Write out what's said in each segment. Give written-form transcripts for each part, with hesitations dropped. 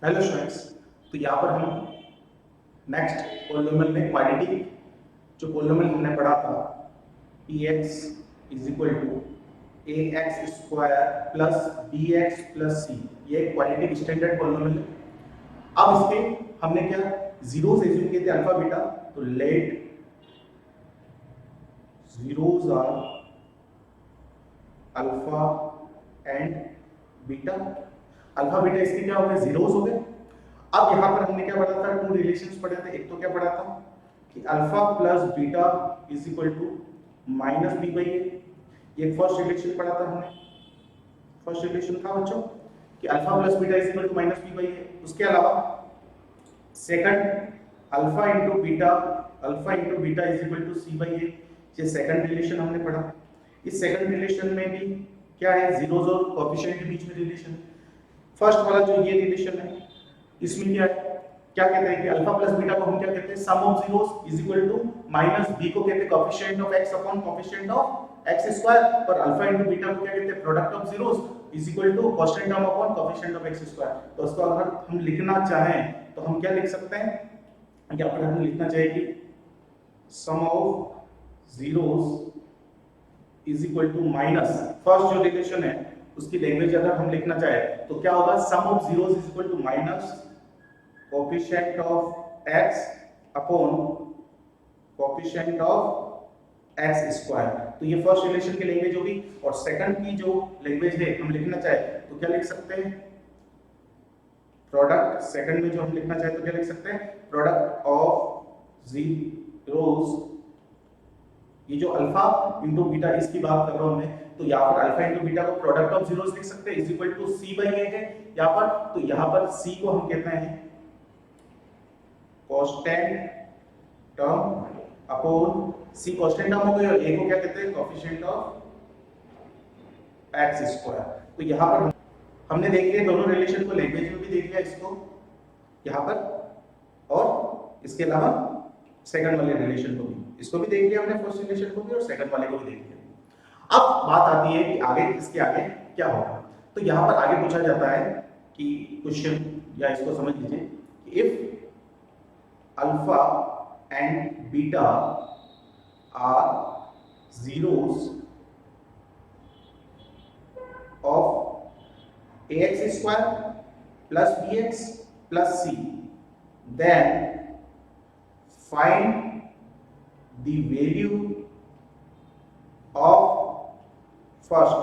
Hello students. तो यहाँ पर हम नेक्स्ट पॉलिनोमियल में क्वाड्रेटिक जो पॉलिनोमियल हमने पढ़ा था p x is equal to a x square plus b x plus c, ये क्वाड्रेटिक स्टैंडर्ड पॉलिनोमियल है। अब इसके हमने क्या जीरोस एज्यूम किए थे अल्फा बीटा, तो let zeros are alpha and beta. Alpha beta इसके क्या हो गए, जीरोस हो गए। अब यहाँ पर हमने क्या पढ़ा था, टू रिलेशंस पढ़े थे। एक तो क्या पढ़ा था कि alpha plus beta is equal to minus B by a, ये फर्स्ट रिलेशन पढ़ा था हमने। फर्स्ट रिलेशन था बच्चों कि alpha plus beta is equal to minus B by a. उसके अलावा second alpha into beta is equal to c by a, ये सेकंड रिलेशन हमने पढ़ा। इस सेकंड रिलेशन में भी क्या है, जीरोस और कोएफिशिएंट के बीच में रिलेशन। फर्स्ट वाला जो ये रिलेशन है इसमें क्या है, क्या कहते हैं कि अल्फा प्लस बीटा को हम क्या कहते हैं, sum of zeros is equal to minus b को कहते हैं coefficient of x upon coefficient of x square, और अल्फा इनटू बीटा को क्या कहते हैं, product of zeros is equal to constant term upon coefficient of x square. तो उसको अगर हम लिखना चाहें तो हम क्या लिख सकते हैं, यहाँ पर हम लिखना चाहिए कि sum of zeros is equal to minus first जो रिलेशन है उसकी लैंग्वेज अगर हम लिखना चाहे तो क्या होगा, sum of zeros is equal to minus coefficient of x upon coefficient of x square. तो ये फर्स्ट रिलेशन की लैंग्वेज होगी। और सेकंड की जो लैंग्वेज है हम लिखना चाहे तो क्या लिख सकते हैं, प्रोडक्ट। सेकंड में जो हम लिखना चाहे तो क्या लिख सकते हैं, प्रोडक्ट ऑफ जीरोस, ये जो अल्फा इंटू बीटा इसकी बात कर रहा हूं मैं, तो यहाँ पर अल्फा इंटू बीटा को प्रोडक्ट ऑफ जीरोस लिख सकते हैं is equal to c by a है यहाँ पर। तो यहाँ पर सी को हम कहते हैं कांस्टेंट टर्म अपॉन सी, कांस्टेंट टर्म हो गई, और ए को क्या कहते हैं, कोएफिशिएंट ऑफ x स्क्वायर। तो यहाँ पर हमने देख लिया दोनों रिलेशन को, लैंग्वेज में भी देख लिया इसको यहाँ पर, और इसके अलावा सेकंड वाले रिलेशन को भी, इसको भी देख लिया हमने, फर्स्ट रिलेशन को भी और सेकंड वाले को भी देख लिया। अब बात आती है कि आगे इसके आगे क्या होगा। तो यहाँ पर आगे पूछा जाता है कि क्वेश्चन, या इसको समझ लीजिए कि if alpha and beta are zeros of ax square plus bx plus c, then find the value of first.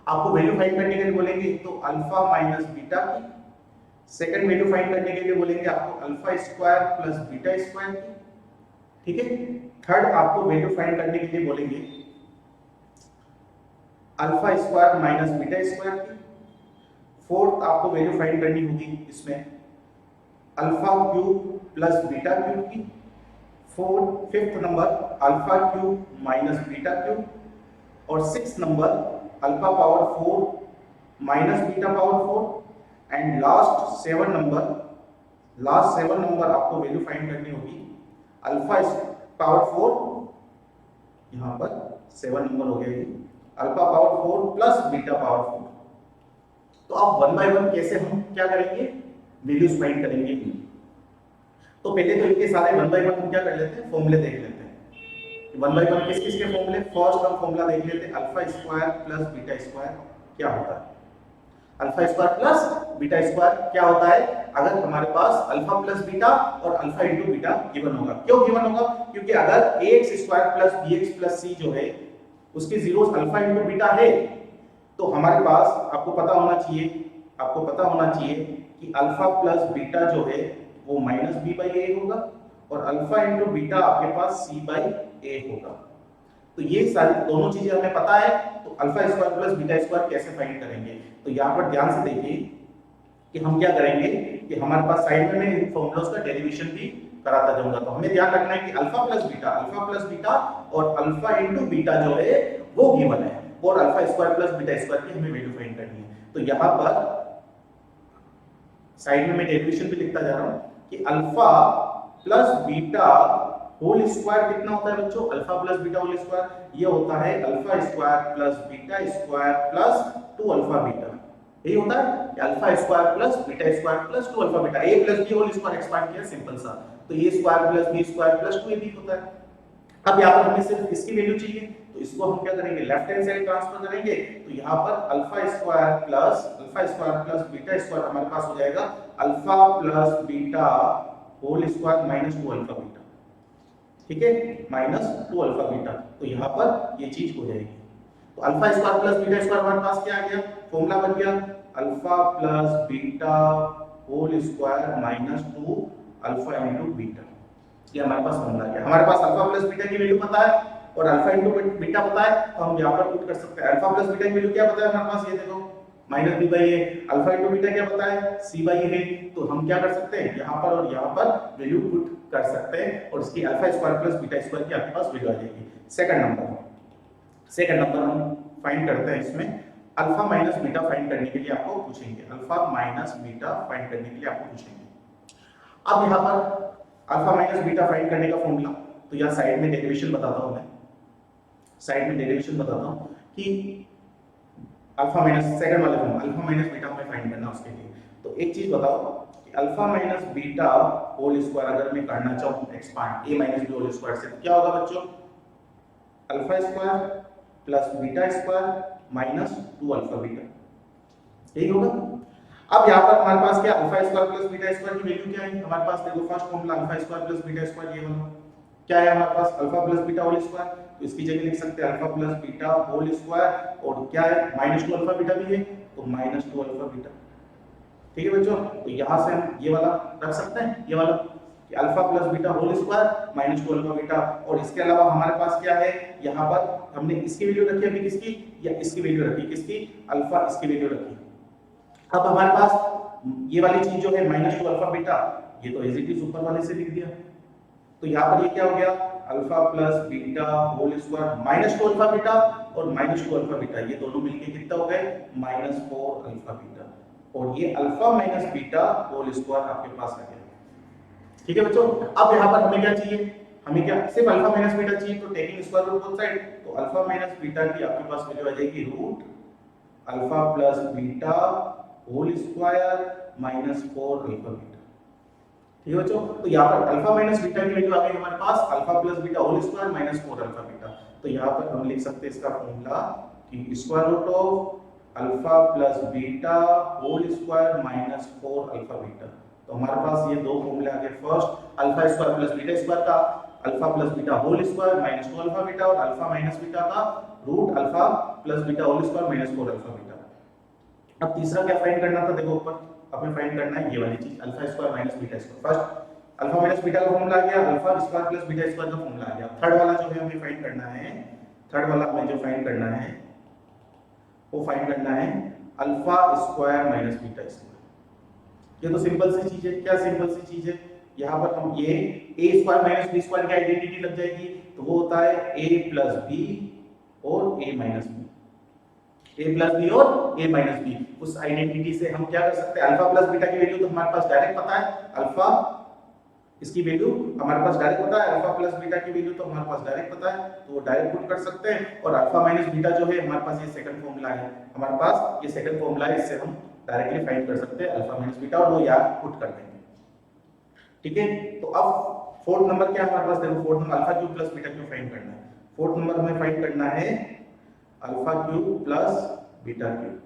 आपको वैल्यू फाइंड करने के लिए बोलेंगे तो अल्फा माइनस बीटा की, सेकंड वैल्यू फाइंड करने के लिए बोलेंगे आपको alpha square plus beta square की, ठीक है। थर्ड आपको वैल्यू फाइंड करने के लिए बोलेंगे alpha square minus beta square की। फोर्थ आपको वैल्यू फाइंड करनी होगी इसमें alpha cube plus beta cube की। Fifth number alpha cube minus beta cube, और six number alpha power 4 minus beta power 4, and last seven number आपको value find करनी होगी अल्फा पावर 4, यहाँ पर 7 नंबर हो गया ये, alpha power 4 plus beta power 4। तो अब वन बाय वन कैसे हम क्या करेंगे, वैल्यूज फाइंड करेंगे। तो पहले तो इनके सारे वन बाय वन हम क्या कर लेते हैं, फॉर्मूले देख लेते हैं। वन बाय वन किस किस के फॉर्मूले, फर्स्ट हम फॉर्मूला देख लेते हैं alpha square plus beta square क्या होता है। Alpha square plus beta square क्या होता है, अगर हमारे पास अल्फा प्लस बीटा और अल्फा इनटू बीटा गिवन होगा। क्यों गिवन होगा, क्योंकि अगर ax square plus bx plus c जो है उसकी जीरोस अल्फा इनटू बीटा है, तो हमारे पास आपको पता होना चाहिए कि अल्फा प्लस बीटा जो है वो माइनस बी बाई ए होगा, और अल्फा इंटू बीटा आपके पास सी बाई ए होगा। तो ये सारी दोनों चीजें हमें पता है, तो alpha square plus beta square कैसे फाइंड करेंगे। तो यहाँ पर ध्यान से देखिए कि हम क्या करेंगे कि हमारे पास साइड में मैं इन फॉर्मूलास का डेरिवेशन भी कराता जाऊंगा। तो हमें ध्यान रखना है कि अल्फा प्लस बीटा और अल्फा इंटू बीटा जो है वो गिवन है, और alpha square plus beta square की हमें वैल्यू फाइंड करनी है। तो यहाँ पर साइड में मैं डेरिवेशन भी लिखता जा रहा हूं कि alpha plus beta whole square कितना होता है बच्चों, alpha plus beta whole square ये होता है alpha square plus beta square plus 2 alpha beta. यही होता है कि alpha square plus beta square plus 2 alpha beta, a plus b whole square expand किया सिंपल सा, तो a square plus b square plus 2ab होता है। अब यहाँ पर हमें सिर्फ इसकी वैल्यू चाहिए, तो इसको हम क्या करेंगे, लेफ्ट हैंड साइड ट्रांसफर करेंगे, तो यहाँ पर alpha square plus beta square हमारे पास हो जाएगा alpha plus beta whole square minus 2 alpha beta, ठीक है, माइनस 2 अल्फा बीटा, तो यहाँ पर ये चीज हो जाएगी। तो alpha square plus beta square हमारे पास क्या आ गया, फॉर्मूला बन गया alpha plus beta whole square minus 2 alpha into beta, ये हमारे पास फॉर्मूला गया। हमारे पास अल्फा प्लस बीटा की वैल्यू पता है और अल्फा इनटू बीटा पता है, तो हम यहाँ पर पुट कर सकते हैं। अल्फा प्लस बीटा की वैल्यू क्या पता है हमारे पास, ये देखो minus B by A, alpha into beta क्या पता है सी बाई ए, तो हम क्या कर सकते हैं यहाँ पर और यहाँ पर वैल्यू पुट कर सकते हैं और इसकी alpha square plus beta square की आपके पास वैल्यू आ जाएगी। सेकंड नंबर हम फाइंड करते हैं, इसमें अल्फा माइनस बीटा फाइंड करने के लिए आपको पूछेंगे, अल्फा माइनस बीटा फाइंड करने के लिए आपको पूछेंगे। अब यहाँ पर अल्फा माइनस बीटा फाइंड करने का फॉर्मूला, तो यहाँ साइड में डेरिवेशन बताता हूँ मैं, साइड में डेरिवेशन बताता हूँ कि अल्फा माइनस सेकंड वाले फॉर्मूला अल्फा माइनस बीटा हमें फाइंड करना उसके लिए। तो एक चीज बताओ कि alpha minus beta whole square अगर मैं करना चाहूँ expand a minus b whole square से, तो क्या होगा बच्चों, alpha square plus beta square minus 2 alpha beta, यही होगा। अब यहाँ पर हमारे पास क्या alpha square plus beta square की वैल्यू क्या है हमारे पास, देखो first formula alpha square plus beta square, ये वाला क्या है हमारे पास alpha plus beta whole square, तो इसकी जगह लिख सकते हैं alpha plus beta whole square और क्या है माइनस 2 अल्फा बीटा भी है, तो माइनस 2 अल्फा बीटा, ठीक है बच्चों। तो यहाँ से हम ये वाला रख सकते हैं, ये वाला कि alpha plus beta whole square minus 2 alpha beta, और इसके अलावा हमारे पास क्या है, यहाँ पर हमने इसकी वैल्यू रखी अभी किसकी, या इसकी वैल्यू रखी किसकी, अल्फा, इसकी वैल्यू रखी। अब हमारे पास ये वाली चीज जो है माइनस 2 अल्फा बीटा, ये तो एज इट इज ऊपर वाले से लिख दिया, तो यहाँ पर ये क्या हो गया alpha plus beta whole square minus 2 alpha beta और माइनस 2 अल्फा बीटा, ये दोनों मिलके कितना हो गए माइनस 4 अल्फा बीटा, और ये alpha minus beta whole square आपके पास आ गया, ठीक है बच्चों। अब यहाँ पर हमें क्या चाहिए, हमें क्या सिर्फ अल्फा माइनस बीटा चाहिए, तो taking square root both side, तो अल्फा माइनस बीटा की आपके पास वैल्यू आ जाएगी root alpha plus beta whole square minus 4 alpha beta, ठीक है बच्चों। तो यहाँ पर अल्फा माइनस बीटा की वैल्यू आ गई हमारे पास alpha plus beta whole square minus 4 alpha beta, तो यहाँ पर हम लिख सकते हैं इसका फॉर्मूला कि square root of alpha plus beta whole square minus 4 alpha beta, तो हमारे पास ये दो फॉर्मूले आ गए, first alpha square plus beta square का alpha plus beta whole square minus 2 alpha beta, और अल्फा माइनस बीटा का root alpha plus beta whole square minus 4 alpha beta. अब तीसरा क्या फाइंड करना था, देखो ऊपर हमें फाइंड करना है ये वाली चीज alpha square minus beta square. First alpha minus beta का फॉर्मूला आ गया, alpha square plus beta square का फॉर्मूला आ गया। थर्ड वाला जो है हमें फाइंड करना है, थर्ड वाला हमें जो फाइंड करना है वो फाइंड करना है alpha square minus beta square. ये तो सिंपल सी चीज है, क्या सिंपल सी चीज है, यहाँ पर हम ये a square minus b square की आइडेंटिटी लग जाएगी, तो वो होता है a प्लस b और a minus b, a plus b और a माइनस बी। उस आइडेंटिटी से हम क्या कर सकते हैं, अल्फा प्लस बीटा की वैल्यू तो हमारे पास डायरेक्ट पता है, अल्फा इसकी वैल्यू हमारे पास डायरेक्ट पता है, अल्फा प्लस बीटा की वैल्यू तो हमारे पास डायरेक्ट पता है, तो वो डायरेक्ट पुट कर सकते हैं। और अल्फा माइनस बीटा जो है हमारे पास ये सेकंड फॉर्मूला है, हमारे पास ये सेकंड फॉर्मूला है, इससे हम डायरेक्टली फाइंड कर सकते हैं अल्फा माइनस बीटा, और वो यार पुट कर देंगे, ठीक है। तो अब फोर्थ नंबर क्या है हमारे पास, देखो fourth number alpha cube plus beta cube find करना है। फोर्थ नंबर हमें फाइंड करना है alpha cube plus beta cube.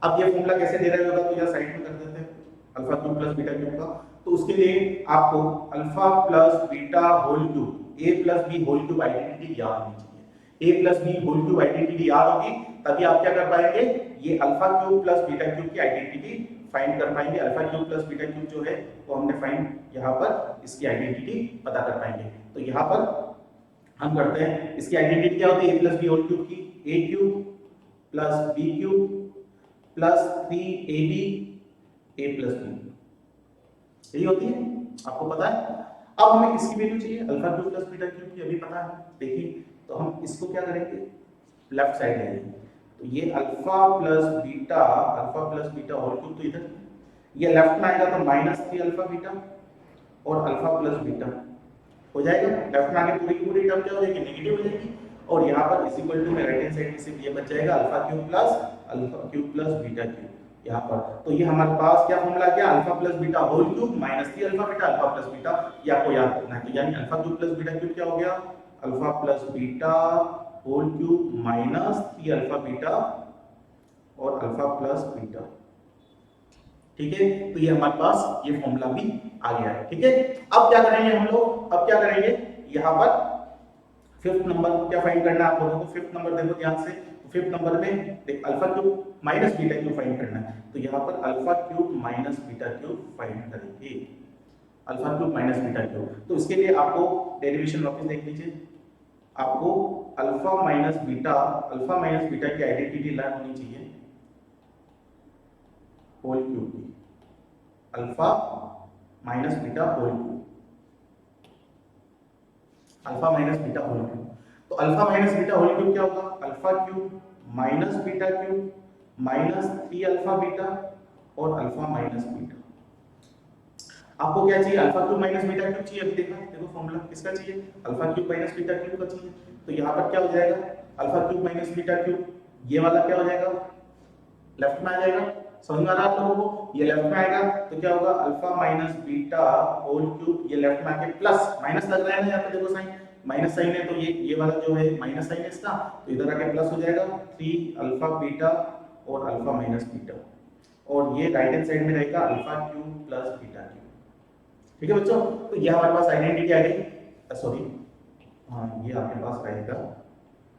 अब ये फॉर्मूला कैसे दे रहा होगा, तो यह साइड में कर देते हैं alpha cube plus beta cube का। तो उसके लिए आपको alpha plus beta whole cube a plus b whole cube identity याद होनी चाहिए। a plus b whole cube identity याद होगी तभी आप क्या कर पाएंगे, ये alpha cube plus beta cube की आइडेंटिटी फाइंड कर पाएंगे। Alpha cube plus beta cube जो है वो हमने फाइंड यहाँ पर इसकी आइडेंटिटी पता कर पाएंगे। तो यहाँ पर हम करते हैं, इसकी आइडेंटिटी क्या होती है, a plus b whole cube की, a cube plus b cube plus 3ab a plus b, यही होती है, आपको पता है। अब हमें इसकी वैल्यू चाहिए alpha cube plus beta cube की, अभी पता है, देखिए तो हम इसको क्या करेंगे, लेफ्ट साइड ले लेंगे, तो ये alpha plus beta whole cube, तो इधर ये लेफ्ट में आएगा तो माइनस 3 अल्फा बीटा और अल्फा प्लस बीटा हो जाएगा। लेफ्ट में आगे पूरी की टर्म क्या हो जाएगी, नेगेटिव हो जाएगी, और यहाँ पर इज इक्वल टू में राइट हैंड साइड में सिर्फ ये बच जाएगा alpha cube plus alpha cube plus beta cube यहाँ पर। तो ये हमारे पास क्या फॉर्मूला आ गया, alpha plus beta whole cube minus 3 alpha beta alpha plus beta, ये आपको याद रखना है। तो यानी alpha cube plus beta cube क्या हो गया, alpha plus beta whole cube minus 3 alpha beta और अल्फा प्लस बीटा। ठीक है, तो ये हमारे पास ये फॉर्मूला भी आ गया है। ठीक है, अब क्या करेंगे हम लोग, अब क्या करेंगे यहाँ पर फिफ्थ नंबर क्या फाइंड करना है आप लोगों को। फिफ्थ नंबर देखो ध्यान से, फिफ्थ नंबर में देख alpha cube minus beta cube find करना है। तो यहाँ पर alpha cube minus beta cube find करेंगे, alpha cube minus beta cube. तो इसके लिए आपको डेरिवेशन वापस देख लीजिए, आपको अल्फा माइनस बीटा की आइडेंटिटी लर्न होनी चाहिए होल क्यूब की, alpha minus beta whole cube, alpha minus beta whole cube. तो alpha minus beta whole cube क्या होगा, alpha cube minus beta cube minus 3 alpha beta और अल्फा माइनस बीटा। आपको क्या चाहिए, alpha cube minus beta cube चाहिए। अभी देखना, देखो फॉर्मूला किसका चाहिए, alpha cube minus beta cube का चाहिए। तो यहाँ पर क्या हो जाएगा, alpha cube minus beta cube, ये वाला क्या हो जाएगा, लेफ्ट में आ जाएगा। समझ में आ रहा है आप लोगों को, ये लेफ्ट में आएगा तो क्या होगा, alpha minus beta whole cube, ये लेफ्ट में आके प्लस माइनस लग रहा है ना यहाँ पे, देखो साइन माइनस साइन है, तो ये वाला जो है माइनस साइन है इसका, तो इधर आके प्लस हो जाएगा 3 अल्फा बीटा और अल्फा माइनस बीटा, और ये राइट हैंड साइड में रहेगा alpha cube plus beta cube. ठीक है बच्चों, तो ये हमारे पास आइडेंटिटी आ गई, सॉरी हाँ ये आपके पास रहेगा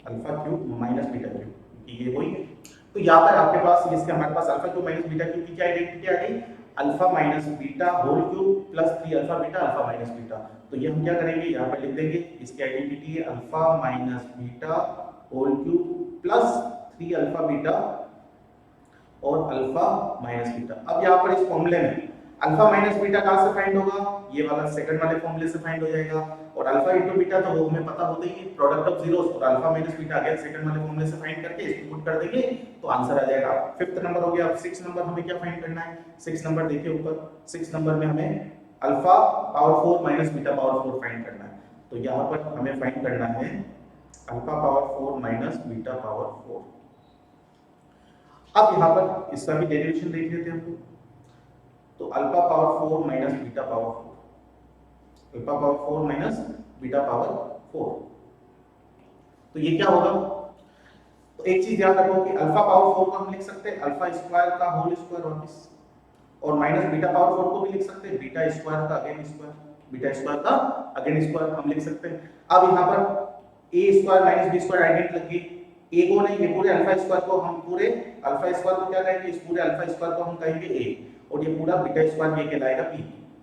alpha cube minus beta cube, ये वही है। तो यहाँ पर आपके पास इसके हमारे पास alpha cube minus beta cube की क्या आइडेंटिटी आ गई, alpha minus beta whole cube plus 3 alpha beta alpha minus beta. तो ये हम क्या करेंगे, यहाँ पर लिख देंगे, इसकी आइडेंटिटी है alpha minus beta whole cube plus 3 alpha beta और अल्फा माइनस बीटा। अब यहाँ पर इस फॉर्मूले में अल्फा माइनस बीटा कहाँ से फाइंड होगा, ये वाला सेकंड वाले फॉर्मूले से फाइंड हो जाएगा, और अल्फा इनटू बीटा तो वो हमें पता होता ही है, प्रोडक्ट ऑफ जीरोस, और alpha minus beta again second वाले फॉर्मूले से फाइंड करके इसको पुट कर देंगे तो आंसर आ जाएगा। फिफ्थ नंबर हो गया। अब सिक्स नंबर हमें क्या फाइंड करना है, सिक्स नंबर देखिए ऊपर, सिक्स नंबर में हमें alpha power 4 minus beta power 4 find करना है। तो यहाँ पर हमें फाइंड करना है alpha power 4 minus beta power 4। अब यहाँ पर इसका भी डेरिवेशन देख लेते हैं हम लोग। तो alpha power 4 minus beta power 4, alpha power 4 minus beta power 4, तो ये क्या होगा, तो एक चीज याद रखो कि अल्फा पावर 4 को हम लिख सकते हैं अल्फा स्क्वायर का होल स्क्वायर वापस, और माइनस बीटा पावर 4 को भी लिख सकते हैं बीटा स्क्वायर का अगेन स्क्वायर, बीटा स्क्वायर का अगेन स्क्वायर हम लिख सकते हैं। अब यहाँ पर a square minus b square identity लगी, ए को नहीं, ये पूरे अल्फा स्क्वायर को हम पूरे अल्फा स्क्वायर को क्या कहेंगे, इस पूरे अल्फा स्क्वायर को हम कहेंगे ए, और ये पूरा बीटा स्क्वायर ये कहलाएगा बी,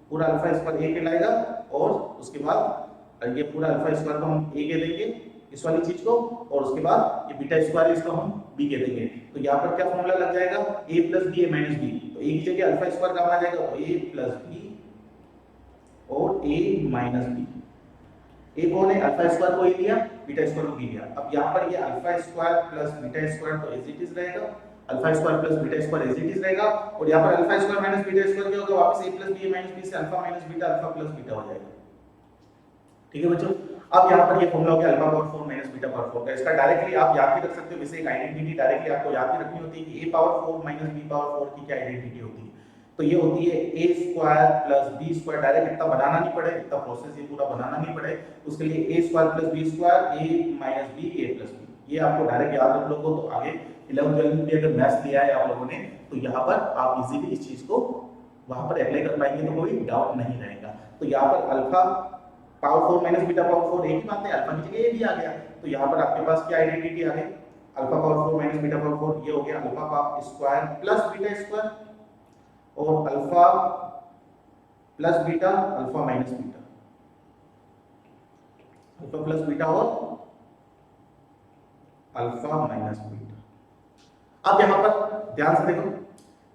पूरा अल्फा स्क्वायर ए कहलाएगा, और उसके बाद ये पूरा अल्फा स्क्वायर को हम ए कह देंगे इस वाली चीज को, और उसके बाद ये बीटा स्क्वायर इसको हम बी कह देंगे। तो यहाँ पर क्या फॉर्मूला लग जाएगा, a plus b a minus b, तो ए की जगह अल्फा स्क्वायर कहाँ आ जाएगा, तो a प्लस बी और a माइनस बी। ए कौन है, अल्फा स्क्वायर को ए लिया, बीटा स्क्वायर को बी लिया। अब यहाँ पर ये alpha square plus beta square तो एज इट इज रहेगा, alpha square plus beta square as it is रहेगा, और यहाँ पर alpha square minus beta square क्या होगा, वापस a plus b minus b से alpha minus beta alpha plus beta हो जाएगा। ठीक है बच्चों, अब यहाँ पर ये फॉर्मूला हो गया alpha power 4 minus beta power 4 का। इसका डायरेक्टली आप याद भी रख सकते हो, वैसे एक आइडेंटिटी डायरेक्टली आपको याद भी रखनी होती है कि a power 4 minus b power 4 की क्या आइडेंटिटी होती है, तो ये होती है a square plus b square. Direct इतना बनाना नहीं पड़े, इतना प्रोसेस ये पूरा बनाना नहीं पड़े, उसके लिए a square plus b square a minus b a plus b, ये आपको डायरेक्ट याद रख लोगो तो आगे 11th 12th में अगर मैथ्स लिया है आप लोगों ने तो यहाँ पर आप इजीली इस चीज को वहां पर अप्लाई कर पाएंगे, तो कोई डाउट नहीं रहेगा। तो यहाँ पर alpha power 4 minus beta power 4 एक ही बात है, अल्फा की जगह ए भी आ गया, तो यहाँ पर आपके पास क्या आइडेंटिटी आ गई, alpha power 4 minus beta power 4, ये हो गया alpha power square plus beta square, और alpha plus beta alpha minus beta, alpha plus beta और अल्फा माइनस बीटा। अब यहाँ पर ध्यान से देखो,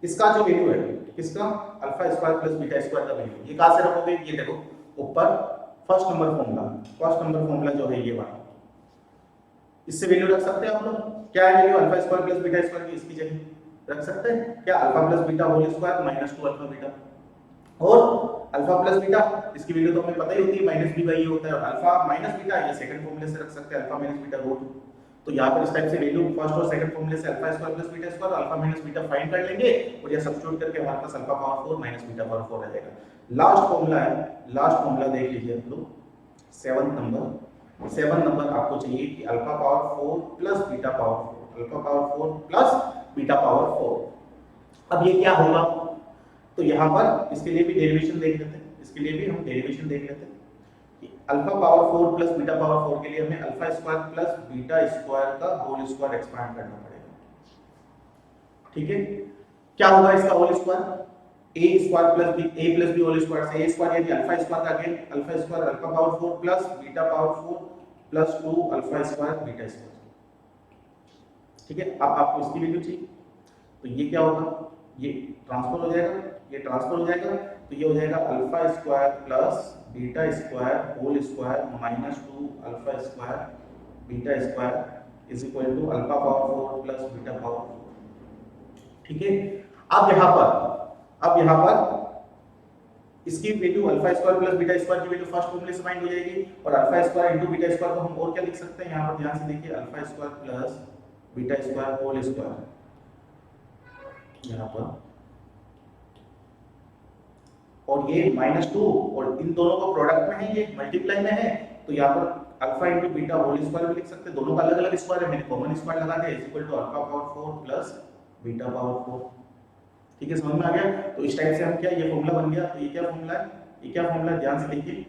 इसका जो वैल्यू है, किसका, alpha square plus beta square का वैल्यू, ये कहां से रखोगे, ये देखो ऊपर फर्स्ट नंबर फॉर्मूला जो है ये वाला, इससे वैल्यू रख सकते हैं हम लोग, क्या है value, alpha square plus beta square की इसकी जगह रख सकते हैं क्या, alpha plus beta whole square minus 2 alpha beta, और अल्फा प्लस बीटा इसकी वैल्यू तो हमें पता ही होती है माइनस बी बाई ये होता है, और अल्फा माइनस बीटा ये सेकंड फॉर्मूले से रख सकते हैं, अल्फा माइनस बीटा रूट तो यहाँ पर इस टाइप से वैल्यू फर्स्ट और सेकंड फॉर्मूले से alpha square plus beta square alpha minus beta find कर लेंगे और ये सब्स्टिट्यूट करके हमारे पास alpha power 4 minus beta power 4 आ जाएगा। लास्ट फॉर्मूला है, लास्ट फॉर्मूला देख लीजिए आप लोग, 7 नंबर आपको चाहिए कि alpha power 4 plus beta power 4, alpha power 4 plus beta power 4। अब ये क्या होगा, तो यहाँ पर इसके लिए भी डेरिवेशन देख लेते हैं, इसके लिए भी हम डेरिवेशन देख लेते हैं कि alpha power 4 plus beta power 4 के लिए हमें alpha square plus beta square का होल स्क्वायर एक्सपांड करना पड़ेगा। ठीक है, क्या होगा इसका whole square, a square plus b whole square से a स्क्वायर यानी अल्फा स्क्वायर का again alpha square alpha power 4 plus beta power 4 plus 2 alpha square beta square. ठीक है, अब आपको इसकी वैल्यू चाहिए तो ये क्या होगा, ये ट्रांसफर हो जाएगा, ये ट्रांसफर हो जाएगा तो ये हो जाएगा alpha square plus beta square whole square minus 2 alpha square beta square is equal to alpha power 4 plus beta power 4। ठीक है, अब यहाँ पर इसकी value alpha square plus beta square की वैल्यू फर्स्ट फॉर्मूले से फाइंड हो जाएगी और alpha square into beta square को हम और क्या लिख सकते हैं, यहाँ पर ध्यान से देखिए alpha square plus beta square whole square, यहाँ पर और ये -2 और इन दोनों को प्रोडक्ट में है, ये मल्टीप्लाई में है तो यहाँ पर alpha into beta whole square भी लिख सकते हैं, दोनों का अलग अलग स्क्वायर है, मैंने कॉमन स्क्वायर लगा दिया is equal to alpha power 4 plus beta power 4। ठीक है, समझ में आ गया। तो इस टाइप से हम क्या, ये फॉर्मूला बन गया। तो ये क्या फॉर्मूला है, ये क्या फॉर्मूला है, ध्यान से देखिए,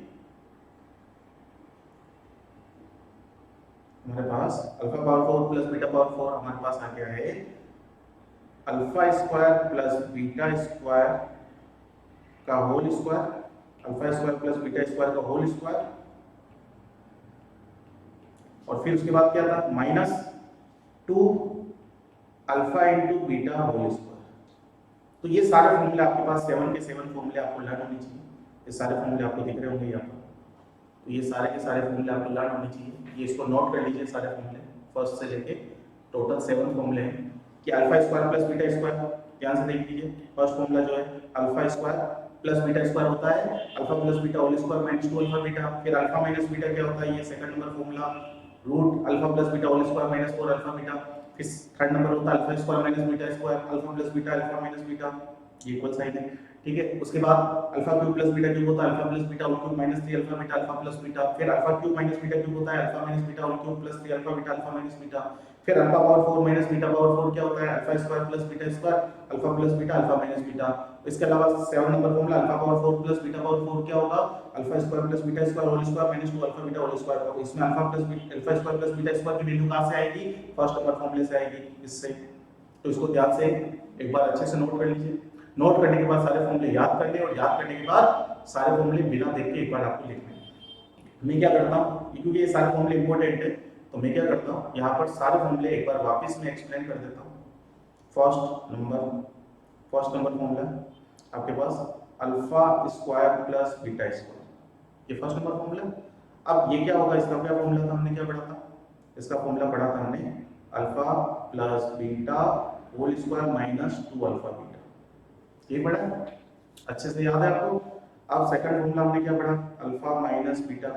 हमारे पास alpha power 4 plus beta power 4 हमारे पास आ गया है alpha square plus beta square का whole square, alpha square plus beta square का होल स्क्वायर और फिर उसके बाद क्या था -2 alpha into beta whole square. तो ये सारे फॉर्मूले आपके पास 7 के 7 फॉर्मूले आपको लर्न होने चाहिए, ये सारे फॉर्मूले आपको दिख रहे होंगे यहाँ पर, तो ये सारे के सारे फॉर्मूले आपको लर्न होने चाहिए, ये इसको नोट कर लीजिए सारे फॉर्मूले फर्स्ट से लेके टोटल 7 फॉर्मूले हैं कि alpha square plus beta square, ध्यान से देख लीजिए फर्स्ट फॉर्मूला जो है alpha square plus beta square होता है alpha plus beta whole square minus 2 alpha beta, फिर अल्फा माइनस बीटा क्या होता है, ये second number formula root alpha plus beta whole square minus 4 alpha beta, फिर थर्ड नंबर होता है alpha square minus beta square alpha plus beta alpha minus beta, ये equal sign है। ठीक है, उसके बाद alpha cube plus beta cube होता है alpha plus beta whole cube minus 3 alpha beta alpha plus beta, फिर alpha cube minus beta cube होता है alpha minus beta whole cube plus 3 alpha beta alpha minus beta, फिर alpha power 4 minus beta power 4 क्या होता है alpha square plus beta square alpha plus beta alpha minus beta. इसके अलावा 7 number formula alpha power 4 plus beta power 4 क्या होगा alpha square plus beta square whole square minus 2 alpha beta whole square. इसमें alpha square plus beta square की value कहां से आएगी, first number फॉर्मूले से आएगी, इससे। तो इसको ध्यान से एक बार अच्छे से नोट कर लीजिए, नोट करने के बाद सारे फॉर्मूले याद कर लें और याद करने के बाद सारे फॉर्मूले बिना देख के एक बार आपको लिखने हैं। मैं क्या करता हूँ, क्योंकि ये सारे फॉर्मूले इंपॉर्टेंट है तो मैं क्या करता हूँ यहाँ पर सारे फॉर्मूले एक बार वापस में एक्सप्लेन कर देता हूँ। फर्स्ट नंबर फॉर्मूला आपके पास alpha square plus beta square, ये फर्स्ट नंबर फॉर्मूला। अब ये क्या होगा, इसका क्या फॉर्मूला था, हमने क्या पढ़ा था, इसका फॉर्मूला पढ़ा था हमने alpha plus beta whole square minus 2 alpha beta, ये पढ़ा अच्छे से याद है आपको। अब सेकंड फॉर्मूला हमने क्या पढ़ा अल्फा माइनस बीटा,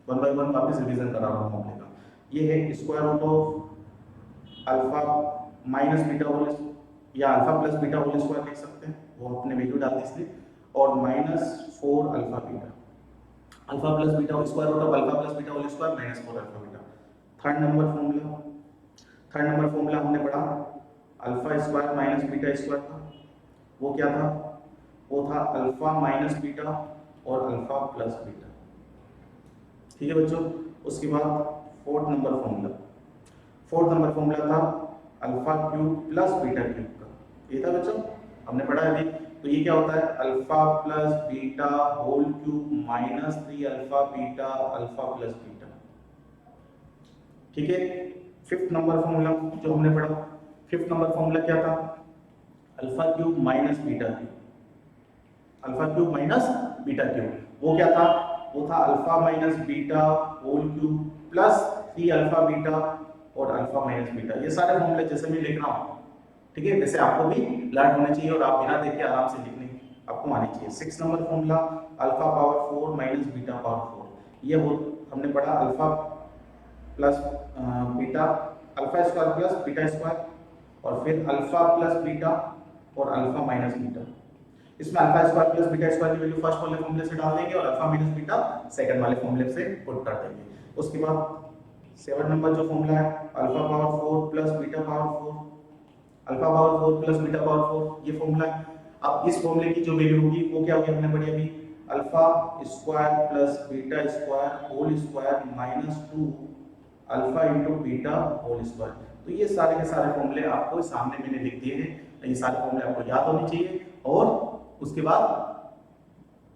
1 बाय 1 वापस रिवीजन करा रहा हूँ फॉर्मूले का। ये है square root of alpha minus beta whole या alpha plus beta whole square लिख सकते हैं, वो अपने वैल्यू डालते इसलिए, और -4 alpha beta, alpha plus beta square root of alpha plus beta whole square -4 alpha beta. Third number formula हमने पढ़ा alpha square minus beta square का, वो क्या था, वो था अल्फा माइनस बीटा और अल्फा प्लस बीटा। ठीक है बच्चों, उसके बाद फोर्थ नंबर फॉर्मूला था alpha cube plus beta cube का, ये था बच्चों हमने पढ़ा है अभी। तो ये क्या होता है alpha plus beta whole cube minus 3 alpha beta alpha plus beta. ठीक है, फिफ्थ नंबर फॉर्मूला जो हमने पढ़ा, फिफ्थ नंबर फॉर्मूला क्या था alpha cube minus beta cube, alpha cube minus beta cube, वो क्या था, वो था alpha minus beta whole cube plus 3 alpha beta और अल्फा माइनस बीटा। ये सारे फॉर्मूले जैसे मैं लिख रहा हूँ, ठीक है, वैसे आपको भी लर्न होने चाहिए और आप बिना देखे आराम से लिखने आपको आनी चाहिए। 6 number formula alpha power 4 minus beta power 4, ये हो हमने पढ़ा alpha plus beta, alpha square plus beta square, और फिर अल्फा प्लस बीटा और अल्फा माइनस बीटा। इसमें alpha square plus beta square की वैल्यू फर्स्ट वाले फॉर्मूले से डाल देंगे और अल्फा माइनस बीटा सेकंड वाले फॉर्मूले से पुट कर देंगे। उसके बाद 7 नंबर जो फॉर्मूला है alpha power 4 plus beta power 4, alpha power 4 plus beta power 4, ये फॉर्मूला है। अब इस फॉर्मूले की जो वैल्यू होगी वो क्या होगी, हमने पढ़ी अभी, alpha square plus beta square whole square minus 2 alpha into beta whole square. तो ये सारे के सारे फॉर्मूले आपको सामने मैंने लिख दिए हैं, ये सारे फॉर्मूले आपको याद होने चाहिए और उसके बाद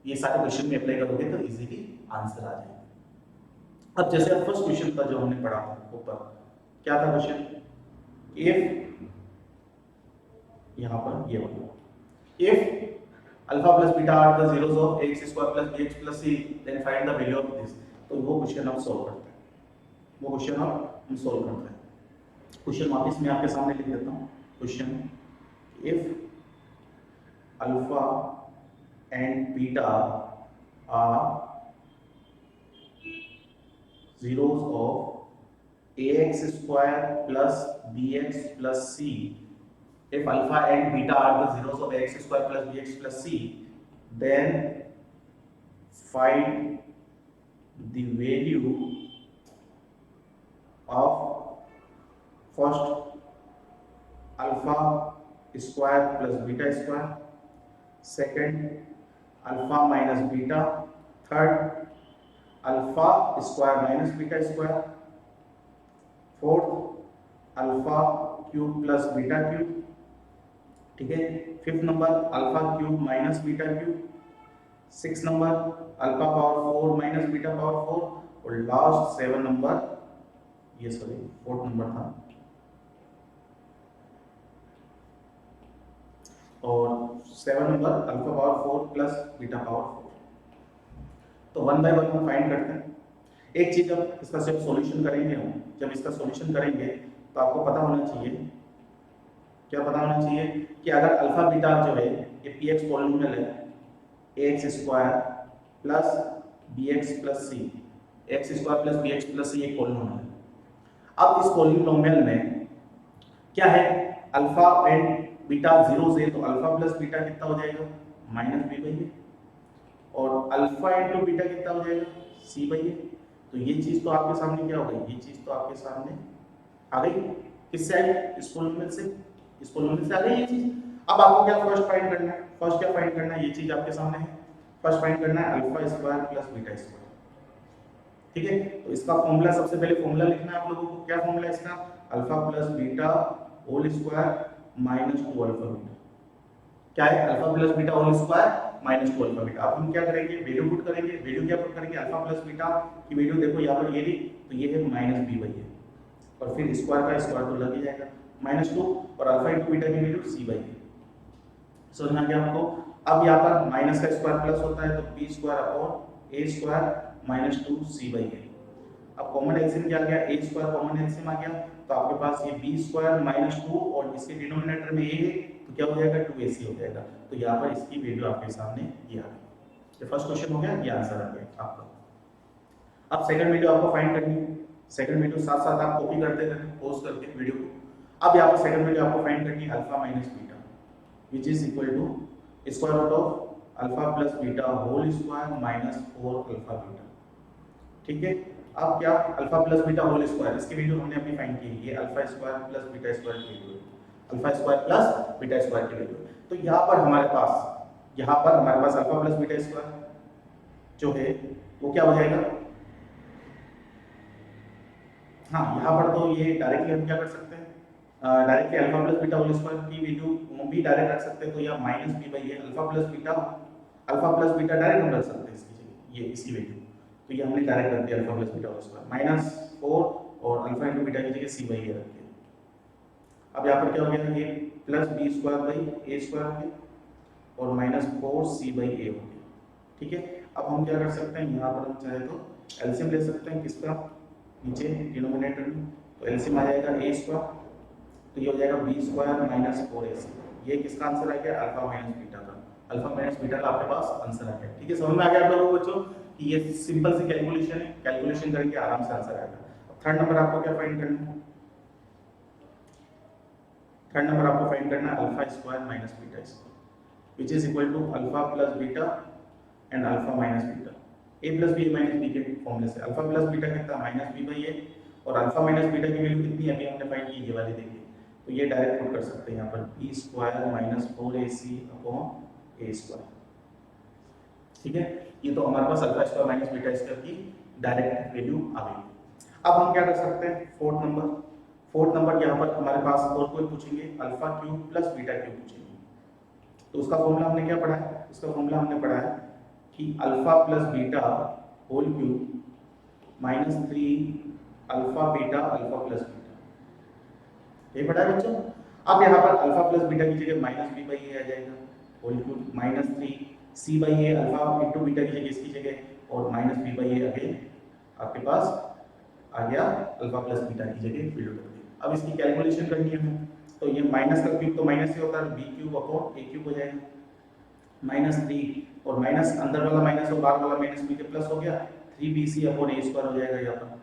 ये सारे क्वेश्चन में अप्लाई करोगे तो इजीली आंसर आ जाएगा। अब जैसे अब फर्स्ट क्वेश्चन था जो हमने पढ़ा था ऊपर, क्या था क्वेश्चन, इफ, यहां पर ये होगा, if alpha plus beta are the zeros of ax square plus bx plus c then find the value of this। तो वो क्वेश्चन हम सॉल्व करते हैं, वो क्वेश्चन हम सॉल्व करते हैं। क्वेश्चन वापस मैं आपके सामने लिख देता हूं। Question, if alpha and beta are zeros of ax square plus bx plus c, if alpha and beta are the zeros of ax square plus bx plus c, then find the value of first alpha square plus beta square, second alpha minus beta, third alpha square minus beta square, fourth alpha cube plus beta cube, ठीक है, fifth number alpha cube minus beta cube, six number alpha power 4 minus beta power 4, और last 7 number, ये sorry fourth number था, और 7 number alpha power 4 plus beta power 4। तो one by one हम find करते हैं। एक चीज, अब इसका जब सॉल्यूशन करेंगे हम, जब इसका सॉल्यूशन करेंगे तो आपको पता होना चाहिए, क्या पता होना चाहिए कि अगर अल्फा बीटा जो है ये px पॉलिनोमियल है ax square plus bx plus c, x square plus bx plus c एक पॉलिनोमियल है। अब इस पॉलिनोमियल में क्या है, अल्फा एंड बीटा जीरो से, तो अल्फा प्लस बीटा कितना हो जाएगा, माइनस बी बाई ए, और अल्फा इंटू बीटा कितना हो जाएगा, सी बाई ए। तो ये चीज तो आपके सामने क्या हो गई, ये चीज तो आपके सामने आ गई, किससे आई, इस पॉलिनोमियल से, इस पॉलिनोमियल से आ गई ये चीज। अब आपको क्या फर्स्ट फाइंड करना है, फर्स्ट क्या फाइंड करना है, ये चीज आपके सामने है, फर्स्ट फाइंड करना है alpha square plus beta square, ठीक है। तो इसका फॉर्मूला, सबसे पहले फॉर्मूला लिखना है आप लोगों को, क्या फॉर्मूला है इसका, alpha plus beta whole square minus 2 alpha beta, क्या है, alpha plus beta whole square minus 2 alpha beta. अब हम क्या करेंगे, वैल्यू पुट करेंगे, वैल्यू क्या पुट करेंगे, अल्फा प्लस बीटा की वैल्यू देखो यहाँ पर ये ली, तो ये है माइनस बी बाई ए, और फिर स्क्वायर का स्क्वायर तो लग ही जाएगा, माइनस 2, और अल्फा इंटू बीटा की वैल्यू सी बाई ए। समझ में आ गया आपको। अब यहाँ पर माइनस का स्क्वायर प्लस होता है, तो B square upon A square minus 2 C by A. अब कॉमन एलसीएम क्या आ गया, ए स्क्वायर कॉमन एलसीएम आ गया, तो आपके पास ये बी स्क्वायर माइनस 2 और इसके डिनोमिनेटर में ए है, तो क्या हो जाएगा, 2ac हो जाएगा। तो यहाँ पर इसकी वैल्यू आपके सामने ये आ गई। तो फर्स्ट क्वेश्चन हो गया, ये आंसर आ गया आपका। अब सेकंड वीडियो आपको फाइंड करनी है, सेकंड वीडियो साथ साथ आप कॉपी करते रहना पॉज करके वीडियो को। अब यहाँ पर सेकंड वीडियो आपको फाइंड करनी है alpha minus beta, which is equal to square root of alpha plus beta whole square minus 4 alpha beta, ठीक है। अब क्या, alpha plus beta whole square, इसकी वैल्यू हमने अभी फाइंड की, ये alpha square plus beta square की वैल्यू है, alpha square plus beta square की वैल्यू। तो यहाँ पर हमारे पास अल्फा प्लस बीटा स्क्वायर जो है वो क्या हो जाएगा, हाँ यहाँ पर तो ये डायरेक्टली हम क्या कर सकते हैं, directly alpha plus beta whole square की वैल्यू भी डायरेक्ट रख सकते हैं, तो यह minus B by A alpha plus beta direct हम रख सकते हैं इसकी जगह, ये इसकी वैल्यू, तो ये हमने डायरेक्ट रख दिया alpha plus beta whole square minus 4 और अल्फा इंटू बीटा की जगह सी बाई ए रख दिया। अब यहाँ पर क्या हो गया, ये plus B square by a square हो गया और माइनस 4 सी बाई ए हो गया, ठीक है। अब हम क्या कर सकते हैं, यहाँ पर हम चाहे तो एलसीएम ले सकते हैं, किसका, नीचे डिनोमिनेटर में, तो एलसीएम आ जाएगा ए स्क्वायर, तो ये हो जाएगा बी स्क्वायर माइनस 4ac। ये किसका आंसर आ गया, अल्फा माइनस बीटा का, अल्फा माइनस बीटा का आपके पास आंसर आ गया, ठीक है। समझ में आ गया आप लोगों को बच्चों कि ये सिंपल सी कैलकुलेशन है, कैलकुलेशन करके आराम से आंसर आएगा। थर्ड नंबर आपको क्या फाइंड करना है? थर्ड नंबर आपको फाइंड करना है alpha square minus beta square which is equal to alpha plus beta and alpha minus beta. A plus b minus b के फॉर्मूले से अल्फा प्लस बीटा कितना माइनस बी बाई ए, और alpha minus beta की value कितनी अभी हमने find की, ये वाली देखिए, तो ये डायरेक्ट पुट कर सकते हैं यहाँ पर B square minus 4ac upon A square. ठीक है, ये तो हमारे पास alpha square minus beta square की डायरेक्ट वैल्यू आ गई। अब हम क्या कर सकते हैं, फोर्थ नंबर यहाँ पर हमारे पास और कोई पूछेंगे alpha cube plus beta cube पूछेंगे, तो उसका फॉर्मूला हमने क्या पढ़ा है, उसका फॉर्मूला हमने पढ़ा है कि alpha plus beta whole cube minus 3 alpha beta alpha plus beta, ये पढ़ा है बच्चों। अब यहाँ पर अल्फा प्लस बीटा की जगह माइनस बी बाई ए आ जाएगा whole cube minus 3 c by A alpha into beta की जगह इसकी जगह और minus B by A again आपके पास आ गया अल्फा प्लस बीटा की जगह फील्ड कर दी। अब इसकी कैलकुलेशन करनी है हमें, तो ये माइनस का क्यूब तो माइनस से होता है, बी क्यूब अपॉन ए क्यूब हो जाएगा माइनस 3 और माइनस अंदर वाला माइनस और बाहर वाला माइनस बी के प्लस हो गया 3bc अपॉन ए स्क्वायर हो जाएगा। यहाँ पर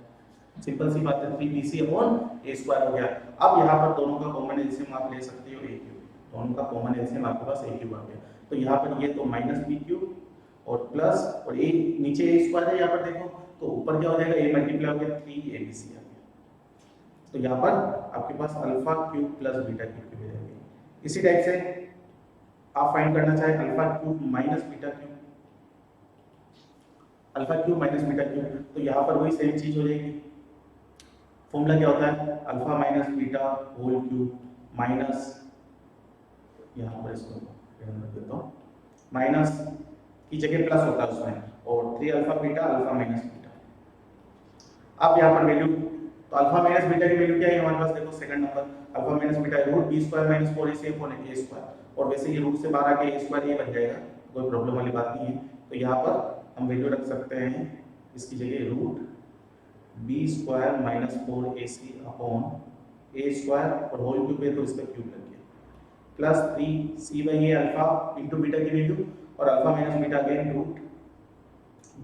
सिंपल सी बात है 3bc अपॉन ए स्क्वायर हो गया। अब यहाँ पर दोनों का कॉमन एलसीएम आप ले सकते हो ए क्यूब, दोनों का कॉमन एलसीएम आपके पास ए क्यूब आ गया, तो यहाँ पर ये तो माइनस बी क्यूब और प्लस और ए नीचे ए स्क्वायर है, यहाँ पर देखो तो ऊपर क्या हो जाएगा ए मल्टीप्लाई हो गया 3abc आ गया, तो यहाँ पर आपके पास alpha cube plus beta cube की वैल्यू है। इसी टाइप से आप फाइंड करना चाहे alpha cube minus beta cube, alpha cube minus beta cube, तो यहाँ पर वही सेम चीज हो जाएगी। फॉर्मूला क्या होता है alpha minus beta whole cube minus, यहाँ पर इसको देता हूँ माइनस की जगह प्लस होता है उसमें, और 3 alpha beta alpha minus beta. अब यहाँ पर वैल्यू, तो अल्फा माइनस बीटा की वैल्यू क्या है हमारे पास, देखो second number alpha minus beta root B square minus 4ac upon A square, और वैसे ये रूट से बाहर आके ए स्क्वायर ये बन जाएगा, कोई प्रॉब्लम वाली बात नहीं है। तो यहाँ पर हम वैल्यू रख सकते हैं इसकी जगह root B square minus 4ac upon A square और होल क्यूब है तो इसका क्यूब लग गया plus 3c by A alpha into beta की वैल्यू और alpha minus beta again root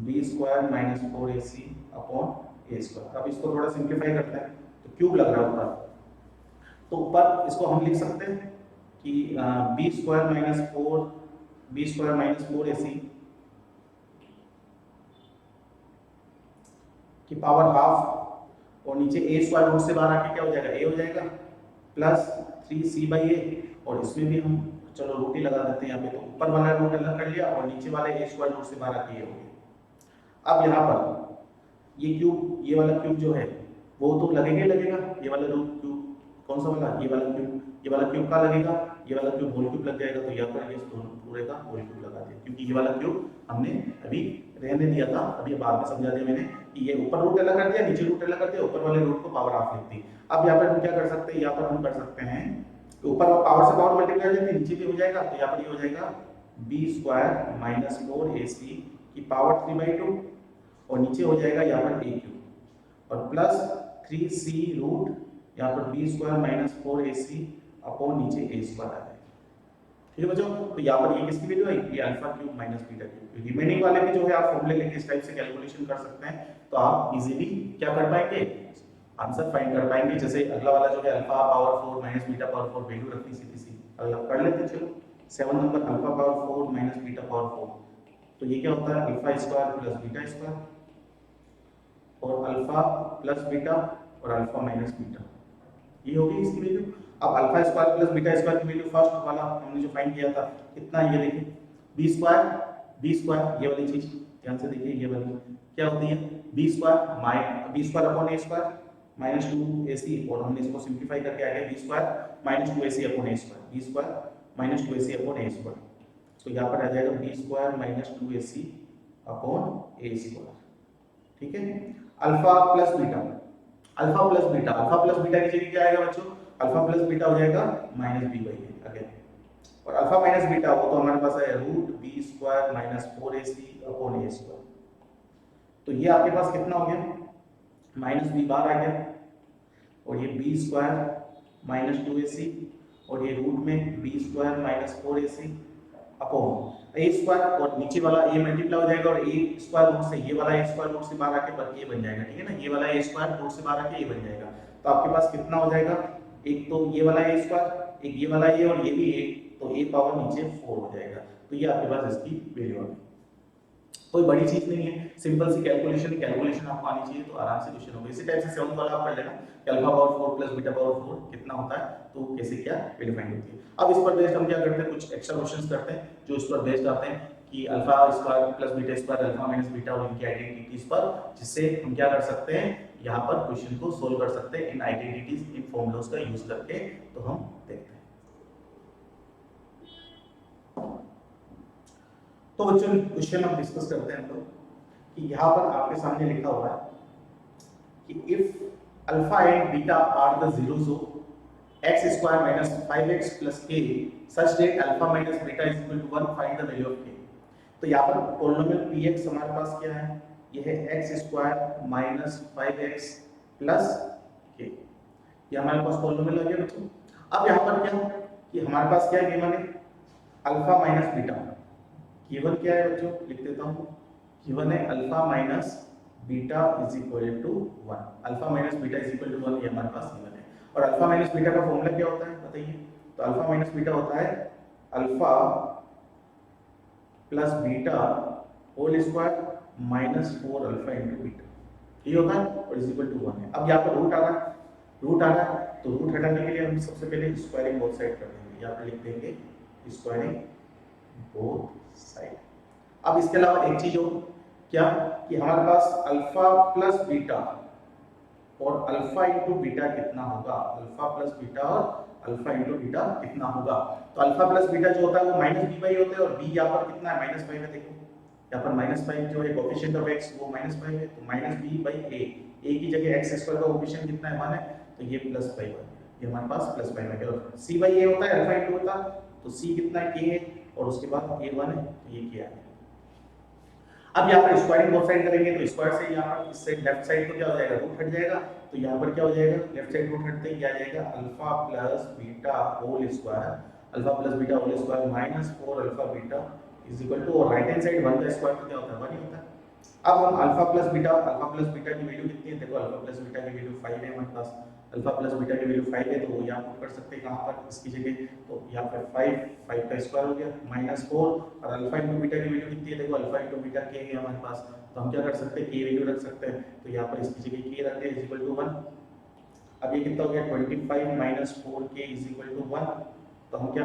B square minus 4ac upon A square. अब इसको थोड़ा सिंप्लीफाई करते हैं तो क्यूब लग रहा है ऊपर, तो ऊपर इसको हम लिख सकते हैं कि बी स्क्वायर माइनस 4ac की पावर हाफ और नीचे ए स्क्वायर रूट से बाहर आके क्या हो जाएगा ए हो जाएगा प्लस 3c बाई ए, और इसमें भी हम चलो रूट ही लगा देते हैं यहाँ पे, तो ऊपर वाला रूट अलग कर लिया और नीचे वाले ए स्क्वायर रूट से बाहर आके ये हो गया। अब यहाँ पर ये क्यूब, ये वाला क्यूब जो है वो तो लगेगा ही लगेगा, ये वाला रूट क्यूब कौन सा वाला, ये वाला क्यूब का लगेगा, ये वाला क्यूब होल क्यूब लग जाएगा, तो यहाँ पर ये पूरे का होल क्यूब लगा दिया, क्योंकि ये वाला क्यूब हमने अभी रहने दिया था, अभी बाद में समझा दिया मैंने कि ये ऊपर रूट अलग कर दिया, नीचे रूट अलग कर दिया, ऊपर वाले रूट को पावर हाफ लिख दी। अब यहाँ पर हम क्या कर सकते हैं, यहाँ पर हम कर सकते हैं कि ऊपर पावर से पावर मल्टीप्लाई हो जाएगी, नीचे भी हो जाएगा, तो यहाँ पर ये हो जाएगा बी स्क्वायर माइनस 4ac की पावर 3/2 और नीचे हो जाएगा यहाँ पर ए क्यूब और प्लस 3c रूट यहाँ पर B square minus 4ac upon नीचे ए स्क्वायर आ जाएगा। ठीक है बच्चों, तो यहाँ पर ये किसकी वैल्यू आएगी, ये alpha cube minus beta cube. Remaining वाले भी जो है आप फॉर्मूले लेके इस टाइप से कैलकुलेशन कर सकते हैं, तो आप इजीली क्या कर पाएंगे, आंसर फाइंड कर पाएंगे। जैसे अगला वाला जो है alpha power 4 minus beta power 4 value रखनी सीधी सी, अगला कर लेते चलो। 7 number alpha power 4 minus beta power 4, तो ये क्या होता है alpha square plus beta square और अल्फा प्लस बीटा और अल्फा माइनस बीटा, ये होगी इसकी वैल्यू। अब alpha square plus beta square की वैल्यू फर्स्ट वाला हमने जो फाइंड किया था कितना, ये देखिए बी स्क्वायर ये वाली चीज ध्यान से देखिए, ये वाली क्या होती है B square upon A square minus 2ac, और हमने इसको सिंप्लीफाई करके आ गया B square minus 2ac upon A square, B square minus 2ac upon A square, तो यहाँ पर आ जाएगा B square minus 2ac upon A square. ठीक है, अल्फा प्लस बीटा की जगह क्या आएगा बच्चों, अल्फा प्लस बीटा हो जाएगा minus B by A again, और अल्फा माइनस बीटा वो तो हमारे पास है root B square minus 4ac upon A square, तो ये आपके पास कितना हो गया माइनस बी बार आ गया, और ये बी स्क्वायर माइनस 2ac और ये रूट में B square minus 4ac upon A square, और नीचे वाला ए मल्टीप्लाई हो जाएगा और ए स्क्वायर रूट से ये वाला ए स्क्वायर रूट से बाहर आके बस ये बन जाएगा, ठीक है ना, ये वाला ए स्क्वायर रूट से बाहर आके ये बन जाएगा। तो आपके पास कितना हो जाएगा, एक तो ये वाला ए स्क्वायर, एक ये वाला ए और ये भी ए, तो ए पावर नीचे 4 हो जाएगा। तो ये आपके पास इसकी वैल्यू आ गई। कोई बड़ी चीज नहीं है, सिंपल सी कैलकुलेशन आपको आनी चाहिए तो आराम से क्वेश्चन होगा। इसी टाइप से 7 वाला आप कर लेना कि alpha power 4 plus beta power 4 कितना होता है, तो कैसे क्या वैल्यू फाइंड होती है। अब इस पर बेस्ड हम क्या करते हैं, कुछ एक्स्ट्रा क्वेश्चंस करते हैं जो इस पर बेस्ड आते हैं कि alpha square plus beta square, alpha minus beta और इनकी आइडेंटिटीज पर, जिससे हम क्या कर सकते हैं, यहाँ पर क्वेश्चन को सोल्व कर सकते हैं इन आइडेंटिटीज, इन फॉर्मूलाज का यूज करके। तो हम देखते हैं। तो बच्चों क्वेश्चन हम डिस्कस करते हैं हम लोग कि यहाँ पर आपके सामने लिखा हुआ है कि if alpha and beta are the zeros of x square minus 5x plus k such that alpha minus beta is equal to 1, find the value of k। तो यहाँ पर पॉलिनोमियल px हमारे पास क्या है, यह है x square minus 5x plus k, ये हमारे पास पॉलिनोमियल आ गया बच्चों। अब यहाँ पर क्या कि हमारे पास क्या गिवन है, अल्फा माइनस बीटा। गिवन क्या है बच्चों, लिख देता हूँ, गिवन है alpha minus beta is equal to 1, alpha minus beta is equal to 1, ये हमारे पास गिवन है। और अल्फा माइनस बीटा का फॉर्मूला क्या होता है बताइए, तो अल्फा माइनस बीटा होता है alpha plus beta whole square minus 4 alpha into beta, ये होता है, और इज इक्वल टू 1 है। अब यहाँ पर रूट आ रहा है, तो रूट हटाने के लिए हम सबसे पहले स्क्वायरिंग बोथ साइड कर देंगे, यहाँ पर लिख देंगे स्क्वायरिंग बोथ साइड। अब इसके अलावा एक चीज और क्या कि हमारे पास अल्फा प्लस बीटा और अल्फा इंटू बीटा कितना होगा, अल्फा प्लस बीटा और अल्फा इंटू बीटा कितना होगा। तो अल्फा प्लस बीटा जो होता है वो माइनस बी बाई होता है, और बी यहाँ पर कितना है -5 है, देखो यहाँ पर -5 जो है कोएफिशिएंट ऑफ x वो -5 है, तो माइनस बी बाई ए की जगह x स्क्वायर का कोएफिशिएंट कितना है 1 है, तो ये +5 है, ये हमारे पास +5 है। और c बाई ए होता है अल्फा इंटू होता है, तो c कितना है k है, और उसके बाद a1 है, तो ये k है। अब यहाँ पर स्क्वायरिंग बोथ साइड करेंगे, तो स्क्वायर से यहाँ पर इस साइड लेफ्ट साइड को क्या हो जाएगा, रूट हट जाएगा, तो यहाँ पर क्या हो जाएगा, लेफ्ट साइड रूट हटते ही क्या आ जाएगा, alpha plus beta whole square, alpha plus beta whole square minus 4 alpha beta is equal to, और राइट हैंड साइड 1 का स्क्वायर तो क्या होता है 1 ही होता है। अब हम अल्फा प्लस बीटा की वैल्यू कितनी है, देखो अल्फा प्लस बीटा की वैल्यू 5 है हमारे पास, अल्फा प्लस बीटा की वैल्यू 5 है, तो वो यहाँ पुट कर सकते हैं कहाँ पर, इसकी जगह, तो यहाँ पर 5 का स्क्वायर हो गया माइनस 4, और अल्फा इंटू बीटा की वैल्यू कितनी है, देखो अल्फा इंटू बीटा के है हमारे पास, तो हम क्या कर सकते हैं, के वैल्यू रख सकते हैं, तो यहाँ पर इसकी जगह के रखते हैं इज इक्वल टू 1। अब ये कितना हो गया 25 minus 4k is equal to 1, तो हम क्या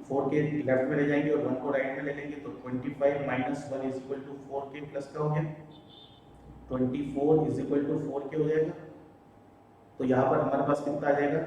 4k लेफ्ट में ले जाएंगे और 1 को राइट में ले लेंगे, तो 25 minus 1 is equal to 4k plus का हो गया 24 इज इक्वल टू 4k हो जाएगा। तो यहाँ पर हमारे पास कितना आ जाएगा,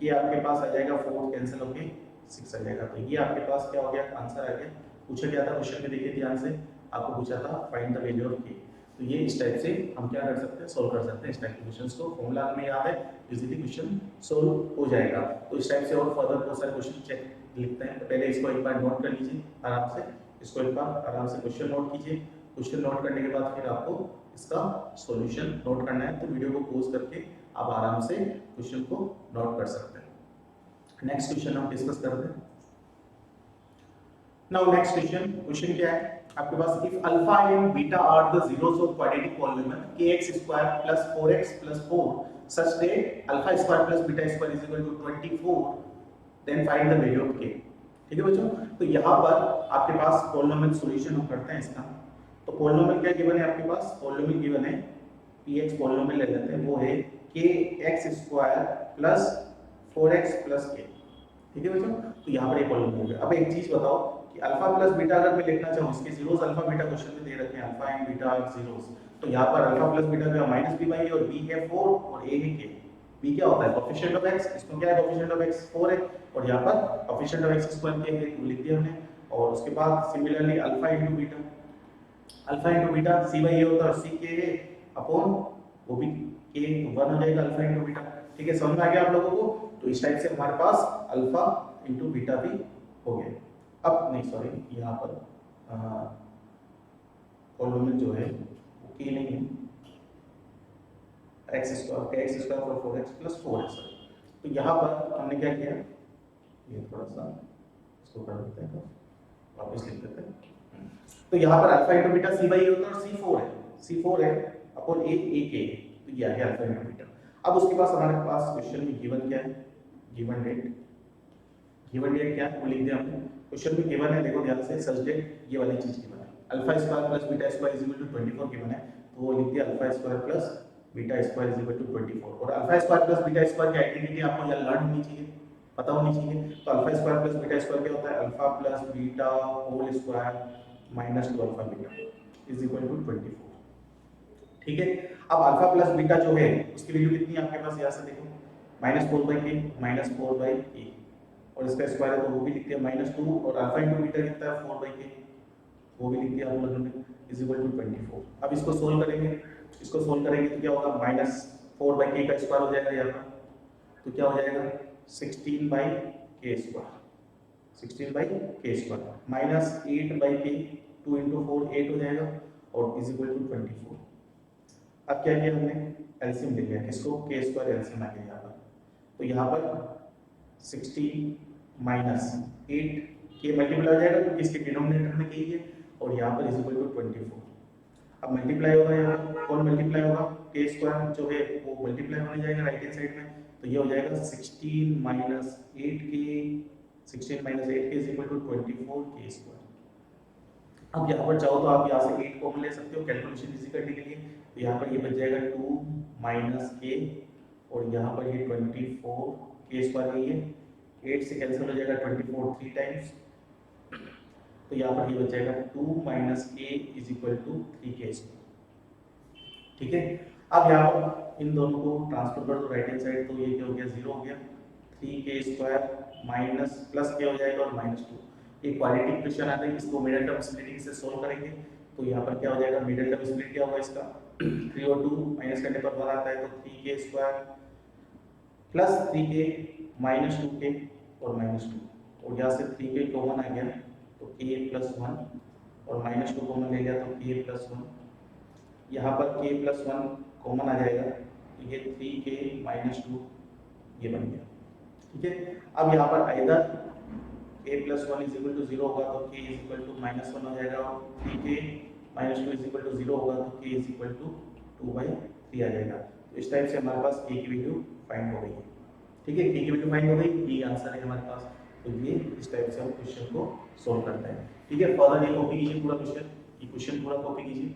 कि आपके पास आ जाएगा 4 कैंसिल होके 6 आ जाएगा, तो ये आपके पास क्या हो गया, आंसर आ गया। पूछा गया था क्वेश्चन में, देखिए ध्यान से, आपको पूछा था find the value of k, तो ये इस टाइप से हम क्या कर सकते हैं, सोल्व कर सकते हैं इस टाइप के क्वेश्चंस को, फॉर्मूला हमें याद है, इजीली क्वेश्चन सोल्व हो जाएगा। तो इस टाइप से और फर्दर बहुत सारे क्वेश्चन चेक लिखते हैं, तो पहले इसको एक बार नोट कर लीजिए आराम से, इसको एक बार आराम से क्वेश्चन नोट कीजिए, क्वेश्चन नोट करने के बाद फिर आपको इसका सॉल्यूशन नोट करना है, तो वीडियो को पॉज करके आप आराम से क्वेश्चन को नोट कर सकते हैं। नेक्स्ट क्वेश्चन हम डिस्कस करते हैं। नाउ नेक्स्ट क्वेश्चन क्या है आपके पास, if alpha and beta are the zeros of quadratic polynomial kx square plus 4x plus 4 such that alpha square plus beta square is equal to 24, then find the value of k। ठीक है बच्चों, तो यहाँ पर आपके पास polynomial solution हम करते हैं इसका। तो पॉलिनोमियल क्या गिवन है आपके पास, पॉलिनोमियल गिवन है px पॉलिनोमियल ले लेते हैं, वो है kx square plus 4x plus k। ठीक है बच्चों, तो यहाँ पर ये पॉलिनोमियल है। अब एक चीज बताओ कि अल्फा प्लस बीटा अगर मैं लिखना चाहूँ, इसके जीरोस अल्फा बीटा क्वेश्चन में दे रखे हैं, अल्फा एंड बीटा और जीरोस, तो यहाँ पर अल्फा प्लस बीटा का माइनस बी बाई और बी है 4 और ए है के। बी क्या होता है, कोएफिशिएंट ऑफ x, इसमें क्या है कोएफिशिएंट ऑफ x 4 है, और यहाँ पर कोएफिशिएंट ऑफ x स्क्वायर के है, लिख दिया हमने। और उसके बाद similarly alpha into beta, alpha into beta C by A होता है और सी के है अपॉन वो भी के 1 हो जाएगा अल्फा इनटू बीटा। ठीक है, समझ में आ गया आप लोगों को। तो इस टाइप से हमारे पास अल्फा इनटू बीटा भी हो गया। अब नहीं सॉरी, यहाँ पर पॉलिनोमियल जो है वो के नहीं है, x स्क्वायर और 4x प्लस 4x। तो यहाँ पर हमने क्या किया, ये थोड़ा सा इसको कर देते हैं वापस लिख देते हैं। तो यहाँ पर alpha into beta C by A होता है और C4 है अपॉन ए के, तो ये आ गया अल्फा इंटू बीटा। अब उसके पास हमारे पास क्वेश्चन में गिवन क्या है, गिवन डेट क्या है वो लिख दिया हमने। क्वेश्चन में गिवन है, देखो ध्यान से, सच डेट ये वाली चीज गिवन है, alpha square plus beta square is equal to 24 given है, तो वो लिख दिया alpha square plus beta square is equal to 24। और alpha square plus beta square की आइडेंटिटी आपको यहाँ लर्न होनी चाहिए, पता होनी चाहिए। तो alpha square plus beta square क्या होता है, alpha plus beta whole square minus 2 alpha beta is equal to 24। ठीक है, अब अल्फा प्लस बीटा जो है उसकी वैल्यू कितनी है आपके पास, यहाँ से देखो -4/k और इसका स्क्वायर है तो वो भी लिख दिया -2, और अल्फा इंटू बीटा कितना है 4/k, वो भी लिख दिया हम लोगों ने, इज इक्वल टू 24। अब इसको सोल्व करेंगे, तो क्या होगा, -4/k का स्क्वायर हो जाएगा यहाँ पर, तो क्या हो जाएगा 16/k स्क्वायर -8/k, 2 into 4 8 हो जाएगा और इज इक्वल टू 24। अब क्या किया हमने, एलसीएम ले लिया, किसको, k स्क्वायर एलसीएम आ गया यहाँ पर, तो यहाँ पर 16 माइनस 8 के मल्टीप्लाई हो जाएगा क्योंकि इसके डिनोमिनेटर में k है, और यहाँ पर इज इक्वल टू 24। अब मल्टीप्लाई होगा, यहाँ कौन मल्टीप्लाई होगा, k स्क्वायर जो है वो मल्टीप्लाई होने जाएगा राइट हैंड साइड में, तो ये हो जाएगा 16 minus 8k is equal to 24k square. अब यहाँ पर चाहो तो आप यहाँ से 8 कॉमन ले सकते हो कैलकुलेशन इजी करने के लिए, तो यहाँ पर ये बच जाएगा 2 माइनस k, और यहाँ पर ये 24k स्क्वायर है, ये 8 से कैंसिल हो जाएगा 24 3 टाइम्स, तो यहाँ पर ये बच जाएगा 2 minus k is equal to 3k square. ठीक है, अब यहाँ पर इन दोनों को ट्रांसफर कर दो राइट हैंड साइड, तो ये क्या हो गया 0 हो गया, 3k square minus plus k हो जाएगा और -2। एक क्वाड्रेटिक क्वेश्चन आता है, इसको मिडिल टर्म स्प्लिटिंग से सोल्व करेंगे, तो यहाँ पर क्या हो जाएगा, मिडिल टर्म स्प्लिट क्या होगा इसका 3 और 2 माइनस करने पर 1 आता है, तो 3k square plus 3k minus 2k और -2, और यहाँ से 3k कॉमन आ गया तो k प्लस 1 और -2 कॉमन ले गया तो k प्लस 1, यहाँ पर k प्लस 1 कॉमन आ जाएगा तो ये 3k माइनस 2 ये बन गया। ठीक है, अब यहाँ पर either k plus 1 is equal to 0 होगा तो k इज इक्वल टू -1 हो जाएगा, और 3k minus 2 is equal to 0 होगा तो k इज इक्वल टू 2/3 आ जाएगा। तो इस टाइप से हमारे पास k की वैल्यू फाइंड हो गई है। ठीक है, k की वैल्यू फाइंड हो गई, ये आंसर है हमारे पास, तो ये इस टाइप से हम क्वेश्चन को सोल्व करते हैं। ठीक है, फर्दर ये कॉपी कीजिए पूरा क्वेश्चन, ये क्वेश्चन पूरा कॉपी कीजिए,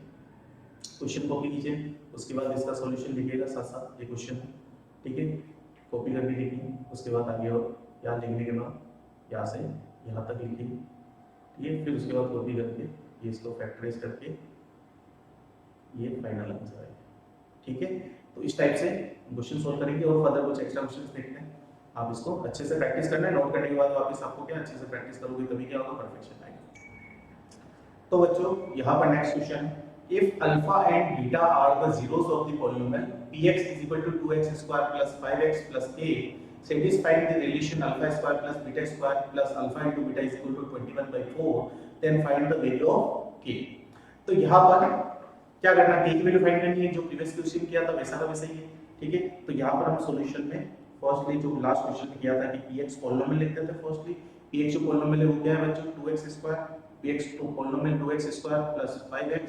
उसके बाद इसका सॉल्यूशन लिखिएगा साथ साथ, ये क्वेश्चन है। ठीक है, कॉपी करके लिखिए, उसके बाद आगे और यहाँ लिखने के बाद यहाँ से यहाँ तक लिखिए। ठीक है, फिर उसके बाद कॉपी करके ये इसको फैक्टराइज करके ये फाइनल आंसर है। ठीक है, तो इस टाइप से क्वेश्चन सोल्व करेंगे, और फर्दर कुछ एक्स्ट्रा क्वेश्चंस देखते हैं। आप इसको अच्छे से प्रैक्टिस करना है, नोट करने के बाद वापस आपको क्या अच्छे से प्रैक्टिस करोगे तभी क्या होगा, परफेक्शन आएगा। तो बच्चों यहाँ पर नेक्स्ट क्वेश्चन है, if alpha and beta are the zeros of the polynomial px is equal to 2x square plus 5x plus k, satisfying the relation alpha square plus beta square plus alpha into beta is equal to 21/4, then find the value of k। तो यहाँ पर क्या करना है, k की value find करनी है, जो प्रीवियस क्वेश्चन किया था वैसा का वैसा ही है। ठीक है, तो यहाँ पर हम सॉल्यूशन में फर्स्टली जो लास्ट क्वेश्चन में किया था कि px पॉलिनोमियल लिखते थे, फर्स्टली px जो पॉलिनोमियल है वो क्या है बच्चों, 2x स्क्वायर, px तो polynomial 2x square plus 5x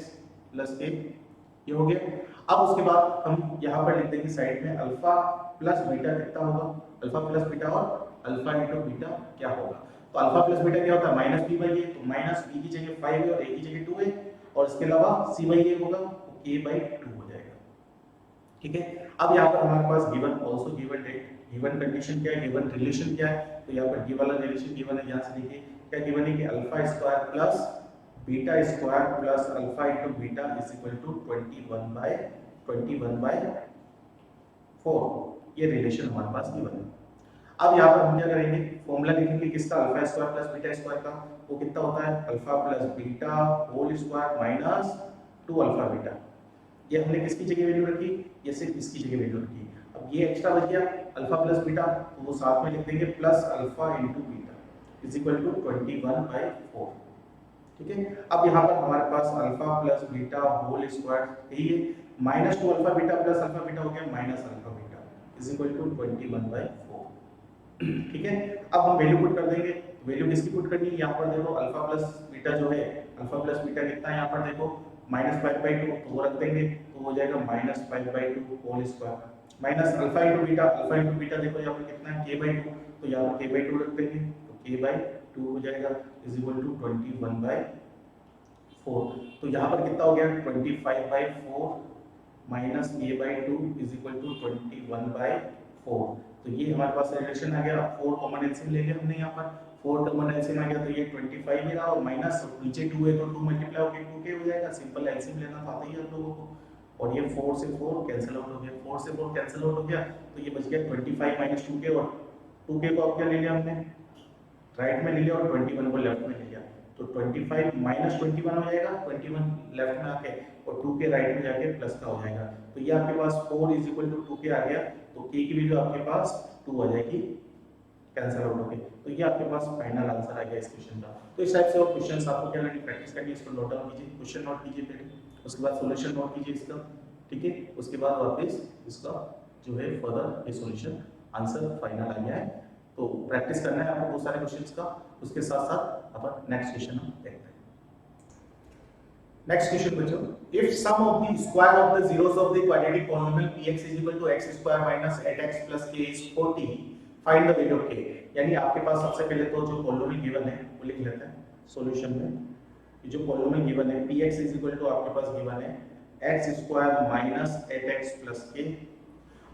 plus a, ये हो गया। अब उसके बाद हम यहाँ पर लिख देंगे साइड में अल्फा प्लस बीटा कितना होगा, अल्फा प्लस बीटा और अल्फा इनटू बीटा क्या होगा। तो अल्फा प्लस बीटा क्या होता है -b/a, तो -b की जगह 5 है और a की जगह 2 है, और इसके अलावा c/a होगा तो k/2 हो जाएगा। ठीक है, अब यहाँ पर हमारे पास given also given that, given condition क्या है, गिवन रिलेशन क्या है, तो यहाँ पर ये वाला रिलेशन गिवन है, यहाँ से देखिए क्या गिवन है कि alpha square plus beta square plus alpha into beta is equal to 21/4, ये रिलेशन हमारे पास गिवन है। अब यहाँ पर हम क्या करेंगे, फॉर्मूला लिखेंगे किसका, alpha square plus beta square का, वो कितना होता है alpha plus beta whole square minus 2 alpha beta. ये हमने किसकी जगह वैल्यू रखी, ये सिर्फ इसकी जगह वैल्यू रखी। अब ये एक्स्ट्रा बच गया अल्फा प्लस बीटा, तो वो साथ में लिख देंगे plus alpha into beta is equal to 21/4। ठीक है, अब यहाँ पर हमारे पास alpha plus beta whole square यही है, -2 alpha beta plus alpha beta हो गया minus alpha beta is equal to 21/4। ठीक है, अब हम वैल्यू पुट कर देंगे, वैल्यू किसकी पुट करनी है, यहाँ पर देखो अल्फा प्लस बीटा जो है, अल्फा प्लस बीटा कितना है यहाँ पर देखो -5/2, तो वो रख देंगे तो हो जाएगा -5/2 whole square minus alpha into beta देखो यहाँ पर कितना है k/2, तो यहाँ पर k/2 रख देंगे तो k/2 हो जाएगा इज इक्वल टू 21/4। तो यहाँ पर कितना हो गया 25/4 minus a/2 is equal to 21/4। तो ये हमारे पास रिलेशन आ गया, 4 कॉमन एलसीएम ले लिया हमने यहाँ पर, 4 कॉमन एलसीएम आ गया तो ये 25 ही रहा और माइनस नीचे 2 है तो 2 मल्टीप्लाई होकर 2k हो जाएगा, सिंपल एलसीएम लेना तो आता ही है आप लोगों को। और ये 4 से 4 कैंसिल आउट हो गया, 4 से 4 कैंसिल आउट हो गया तो ये बच गया 25 माइनस 2k, और 2k को आप क्या ले लिया हमने राइट में ले लिया और 21 को लेफ्ट में ले लिया, तो 25 माइनस 21 हो जाएगा, 21 लेफ्ट में आके और 2k राइट में जाके प्लस का हो जाएगा। तो ये आपके पास 4 इज इक्वल टू 2k आ गया, तो k की वैल्यू आपके पास 2 आ जाएगी कैंसिल आउट होके। तो ये आपके पास फाइनल आंसर आ गया इस क्वेश्चन का। तो इस टाइप से और क्वेश्चंस आपको क्या करनी प्रैक्टिस करनी है, इसको नोट डाउन कीजिए, क्वेश्चन नोट कीजिए पहले, उसके बाद सॉल्यूशन नोट कीजिए इसका, ठीक है। उसके बाद वापस इसका जो है फर्दर ये सॉल्यूशन आंसर फाइनल आ गया है, तो प्रैक्टिस करना है आपको बहुत सारे क्वेश्चंस का। उसके साथ साथ अपन नेक्स्ट क्वेश्चन हम देखते हैं। नेक्स्ट क्वेश्चन बच्चों, if sum of the square of the zeros of the quadratic polynomial px is equal to x square minus 8x plus k is 40, find the value of k। यानी आपके पास सबसे पहले तो जो पॉलिनोमियल गिवन है वो लिख लेते हैं सॉल्यूशन में। ये जो पॉलिनोमियल गिवन है px is equal to आपके पास गिवन है x square minus 8x plus k,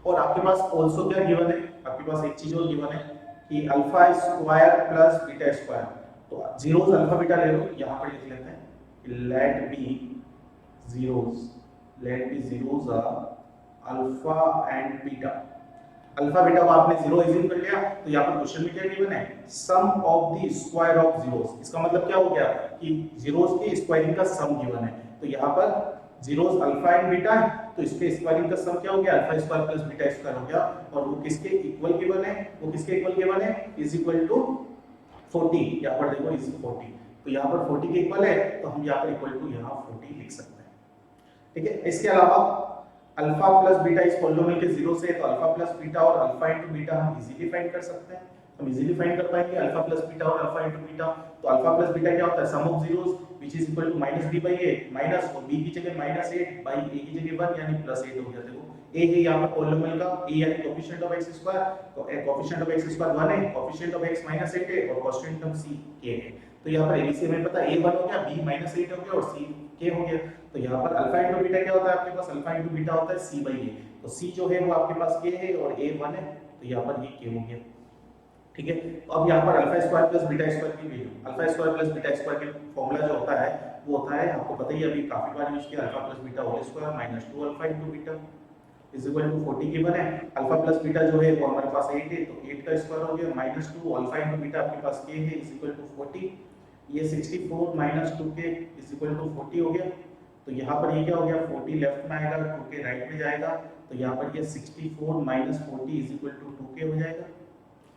और आपके पास आल्सो क्या गिवन है, आपके पास एक चीज और गिवन है कि alpha square plus beta square. तो जीरोस अल्फा बीटा ले लो, यहां पर लिख लेते हैं let be zeros are alpha and beta। Alpha beta को आपने जीरो एज्यूम कर लिया, तो यहाँ पर क्वेश्चन में क्या गिवन है sum of the square of zeros. इसका मतलब क्या हो गया कि जीरोस की स्क्वायरिंग का सम गिवन है, तो यहाँ पर जीरोस अल्फा एंड बीटा है तो इसके स्क्वायरिंग का सम क्या हो गया alpha square plus beta square हो गया, और वो किसके इक्वल गिवन है, वो किसके इक्वल गिवन है इज इक्वल टू 40। यहाँ पर देखो इज 40, तो यहाँ पर 40 के इक्वल है तो हम यहाँ पर इक्वल टू यहाँ 40 लिख सकते हैं, ठीक है। इसके अलावा अल्फा प्लस बीटा इस पॉलिनोमियल के जीरो से, तो अल्फा प्लस बीटा और अल्फा इनटू बीटा हम इजीली फाइंड कर सकते हैं, हम इजीली फाइंड कर पाएंगे अल्फा प्लस बीटा और अल्फा इनटू बीटा। तो अल्फा प्लस बीटा क्या होता है sum of zeros which is equal to -b/a minus और b की जगह -8 बाई a की जगह 1 यानी +8 हो गया। देखो a है यहाँ पर पॉलिनोमियल का a यानी कोएफिशिएंट ऑफ x स्क्वायर, तो कोएफिशिएंट ऑफ x स्क्वायर 1 है, कोएफिशिएंट ऑफ x -8 है और कोएफिशिएंट ऑफ c k है। तो यहाँ पर abc हमें पता है a 1 हो गया, b -8 हो गया और c k हो गया। तो यहाँ पर अल्फा इनटू बीटा क्या होता है आपके पास अल्फा इनटू बीटा होता है c/a, तो c जो है वो आपके पास k है और a 1 है, तो यहाँ पर ये k हो गया, ठीक है। तो अब यहाँ पर alpha square plus beta square की value, alpha square plus beta square के फॉर्मूला जो होता है वो होता है आपको पता ही है, अभी काफी बार यूज किया, alpha plus beta whole square minus 2 alpha into beta is equal to 40 given है। अल्फा प्लस बीटा जो है वो हमारे पास 8 है, तो 8 का स्क्वायर हो गया माइनस 2 अल्फा इनटू बीटा आपके पास k है इज इक्वल टू 40, ये 64 minus 2k is equal to 40 हो गया। तो यहाँ पर ये क्या हो गया 40 लेफ्ट में आएगा 2k राइट में जाएगा, तो यहाँ पर ये 64 minus 40 is equal to 2k हो जाएगा,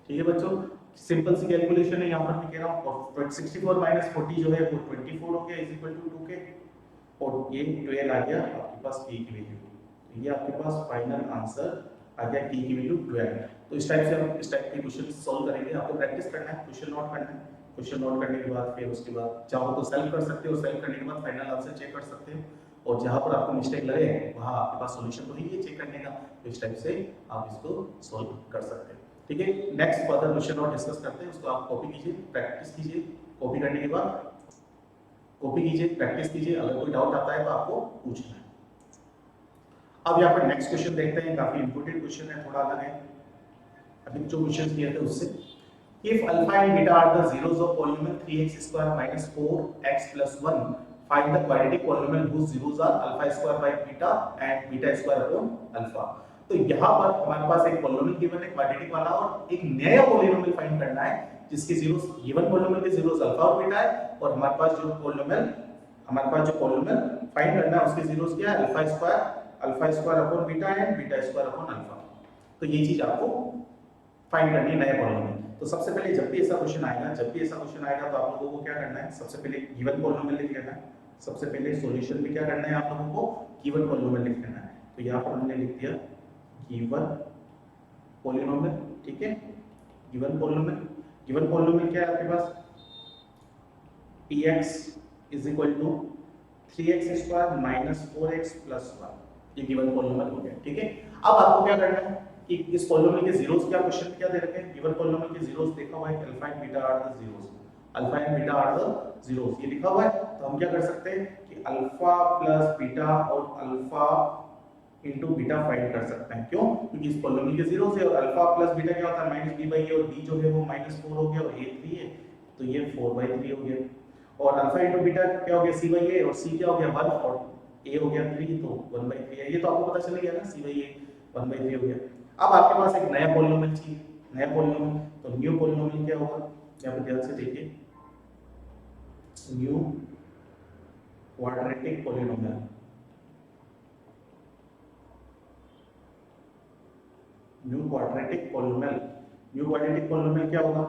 ठीक है बच्चों। सिंपल सी कैलकुलेशन है, यहाँ पर मैं कह रहा हूँ, और 64 माइनस 40 जो है वो 24 हो गया इज इक्वल टू 2k, और ये 12 आ गया आपके पास k की वैल्यू, तो ये आपके पास फाइनल आंसर आ गया k की वैल्यू 12। तो इस टाइप से हम इस टाइप के क्वेश्चन सॉल्व करेंगे, आपको प्रैक्टिस करना है, क्वेश्चन नोट करना है, क्वेश्चन नोट करने के बाद फिर उसके बाद चाहो तो सॉल्व कर सकते हो, सॉल्व करने के बाद फाइनल आंसर चेक कर सकते हो, और जहां पर आपको मिस्टेक लगे वहां आपके पास सॉल्यूशन तो है ये चेक करने का, तो इस टाइप से आप इसको सॉल्व कर सकते हो, ठीक है। नेक्स्ट फर्दर क्वेश्चन और डिस्कस करते हैं, उसको आप कॉपी कीजिए, प्रैक्टिस कीजिए, कॉपी करने के बाद कॉपी कीजिए, प्रैक्टिस कीजिए, अगर कोई डाउट आता है तो आपको पूछना है। अब यहाँ पर नेक्स्ट क्वेश्चन देखते हैं, काफी इंपॉर्टेंट क्वेश्चन है, थोड़ा अलग है अभी जो क्वेश्चन किए थे उससे। If alpha and beta are the zeros of polynomial 3x square minus 4x plus 1, find the quadratic polynomial whose zeros are alpha square by beta and beta square upon alpha। तो यहाँ पर हमारे पास एक polynomial given है quadratic वाला, और एक नया पॉलिनोमियल फाइंड करना है जिसके जीरोस गिवन पॉलिनोमियल के जीरोस अल्फा और बीटा है, और हमारे पास जो पॉलिनोमियल फाइंड करना है उसके जीरोस क्या है alpha square upon beta and beta square upon alpha. तो ये चीज आपको फाइंड करनी है नए पॉलिनोमियल। तो सबसे पहले जब भी ऐसा क्वेश्चन आएगा तो आप लोगों को क्या करना है, सबसे पहले गिवन पॉलिनोमियल लिख लेना है, सबसे पहले सॉल्यूशन में क्या करना है आप लोगों को गिवन पॉलिनोमियल लिख लेना है। तो यहाँ पर हमने लिख दिया गिवन पॉलिनोमियल, ठीक है, गिवन पॉलिनोमियल। गिवन पॉलिनोमियल क्या है आपके पास, px is equal to 3x square minus 4x plus 1, ये गिवन पॉलिनोमियल हो गया। ठीक है, अब आपको क्या करना है कि इस पॉलिनोमियल के जीरोस क्या क्वेश्चन में क्या दे रखे हैं, गिवन पॉलिनोमियल के जीरोस देखा हुआ है, alpha and beta are the zeros, alpha and beta are the zeros, ये लिखा हुआ है। तो हम क्या कर सकते हैं कि अल्फा प्लस बीटा और अल्फा इनटू बीटा फाइंड कर सकते हैं। क्यों, क्योंकि इस पॉलिनोमियल के जीरोस है और अल्फा प्लस बीटा क्या होता है माइनस बी बाई ए, और बी जो है वो -4 हो गया और a 3 है, तो ये 4/3 हो गया। और अल्फा इनटू बीटा क्या हो गया c बाई ए, और c क्या हो गया 1 और a हो गया 3, तो 1/3 है। ये तो आपको पता चल गया ना, c बाई ए 1/3 हो गया। अब आपके पास एक नया पॉलिनोमियल चाहिए, नया पॉलिनोमियल, तो न्यू पॉलिनोमियल क्या होगा, यहाँ पे ध्यान से देखिए, new quadratic polynomial, new quadratic polynomial. New quadratic polynomial क्या होगा,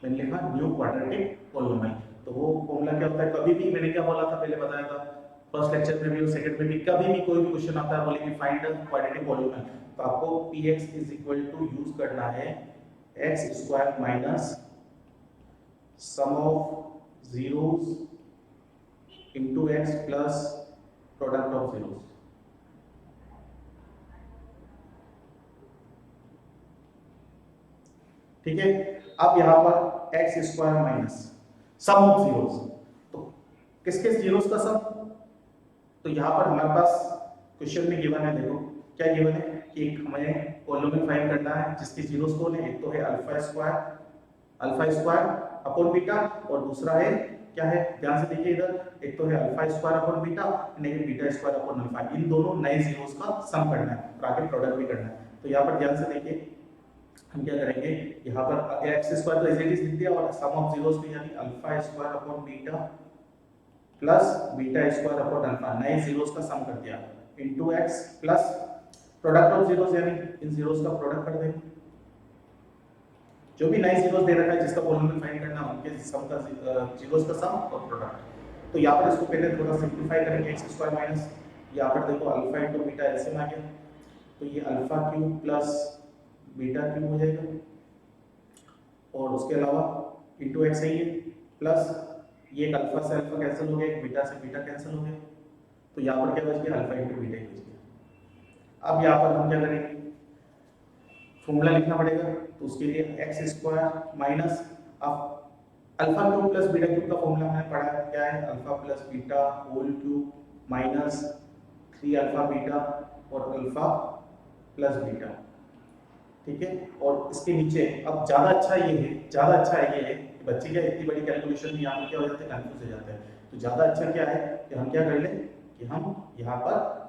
मैंने लिखा न्यू क्वाड्रेटिक पॉलिनोमियल। तो वो फॉर्मूला क्या होता है, कभी भी मैंने क्या बोला था, पहले बताया था फर्स्ट लेक्चर में भी और सेकंड में भी, कभी भी कोई भी क्वेश्चन आता है बोलेंगे फाइंड द क्वाड्रेटिक पॉलिनोमियल, तो आपको px is equal to use करना है x square minus sum of zeros into x plus product of zeros. ठीक है, अब यहाँ पर x square minus sum of zeros, तो किसके जीरोस का सम, तो यहाँ पर हमारे पास क्वेश्चन में गिवन है, देखो क्या गिवन है कि एक हमें पॉलिनोमियल फाइंड करना है जिसके जीरोस कौन है, एक तो है अल्फा स्क्वायर अपॉन बीटा, और दूसरा है क्या है, ध्यान से देखिए इधर, एक तो है अल्फा स्क्वायर अपॉन बीटा, नहीं बीटा स्क्वायर अपॉन अल्फा, इन दोनों नए जीरोस का सम करना है और आगे प्रोडक्ट भी करना है। तो यहाँ पर ध्यान से देखिए हम क्या करेंगे, यहाँ पर एक्स स्क्वायर तो एज इट इज लिख दिया और सम ऑफ जीरोस भी यानी alpha square upon beta plus beta square upon alpha, नए जीरोस का सम कर दिया into x plus product of zeros यानी इन जीरोस का प्रोडक्ट कर देंगे, जो भी नए जीरोस दे रखा है जिसका पॉलिनोमियल फाइंड करना है उनके सम का जीरोस का सम और प्रोडक्ट। तो यहाँ पर इसको पहले थोड़ा सिंपलीफाई करेंगे, x स्क्वायर माइनस यहाँ पर देखो अल्फा इनटू बीटा एलसीएम आ गया, तो ये alpha cube plus beta cube हो जाएगा, और उसके अलावा इनटू x है ये प्लस ये एक अल्फा से अल्फा कैंसिल हो गया, एक बीटा से बीटा कैंसिल हो गया, तो यहाँ पर क्या बच गया अल्फा इनटू बीटा बच गया। अब यहाँ पर हम क्या करेंगे, फॉर्मूला लिखना पड़ेगा, तो उसके लिए एक्स स्क्वायर माइनस, अब alpha cube plus beta cube का फॉर्मूला हमने पढ़ा है, क्या है alpha plus beta whole cube minus 3 alpha beta और अल्फा प्लस बीटा। ठीक है, और इसके नीचे अब ज़्यादा अच्छा ये है कि बच्चे क्या इतनी बड़ी कैलकुलेशन में यहाँ पर क्या हो जाते हैं, कंफ्यूज हो जाते हैं, तो ज़्यादा अच्छा क्या है कि हम क्या कर लें कि हम यहाँ पर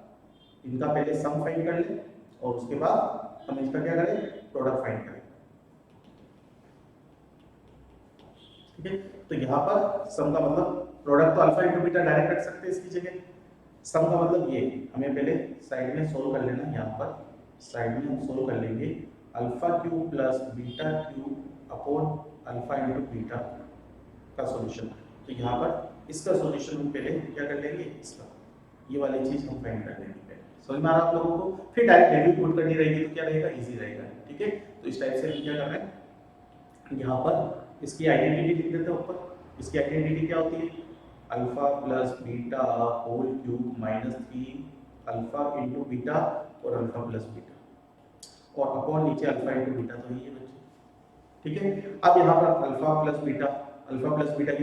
इनका पहले सम फाइंड कर लें और उसके बाद हम इसका क्या करें, प्रोडक्ट फाइंड करें। ठीक है, तो यहाँ पर सम का मतलब प्रोडक्ट तो अल्फा इनटू बीटा डायरेक्ट रख सकते हैं इसकी जगह, सम का मतलब ये हमें पहले साइड में सोल्व कर लेना, यहाँ पर साइड में हम सोल्व कर लेंगे alpha cube plus beta cube upon alpha into beta का सॉल्यूशन। तो यहाँ पर इसका सॉल्यूशन हम पहले क्या कर लेंगे, इसका ये वाली चीज हम फाइंड कर लेंगे, समझ में आ रहा आप लोगों को, फिर डायरेक्ट वैल्यू पुट करनी रहेगी तो क्या रहेगा, इजी रहेगा। ठीक है, तो इस टाइप से हम क्या कर रहे हैं, यहाँ पर इसकी आइडेंटिटी लिख देते हैं ऊपर, इसकी आइडेंटिटी क्या होती है, alpha plus beta whole cube minus 3 alpha into beta और अल्फा प्लस बीटा, और अपॉन नीचे अल्फा इनटू बीटा, तो ये बच्चे। ठीक है, अब यहाँ पर अल्फा प्लस बीटा की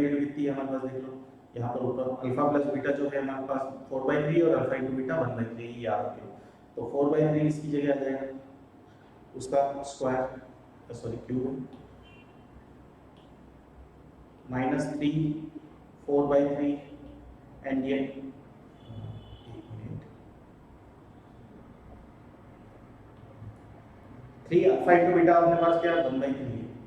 वैल्यू कितनी है हमारे पास, देख लो यहाँ पर ऊपर अल्फा प्लस बीटा जो है हमारे पास 4/3 और अल्फा इनटू बीटा 1/3 ये याद रखिए, तो 4/3 इसकी जगह आ जाएगा उसका square sorry cube minus 3 4/3 and ये 3 अल्फा इनटू बीटा अपने पास क्या 1/3 है,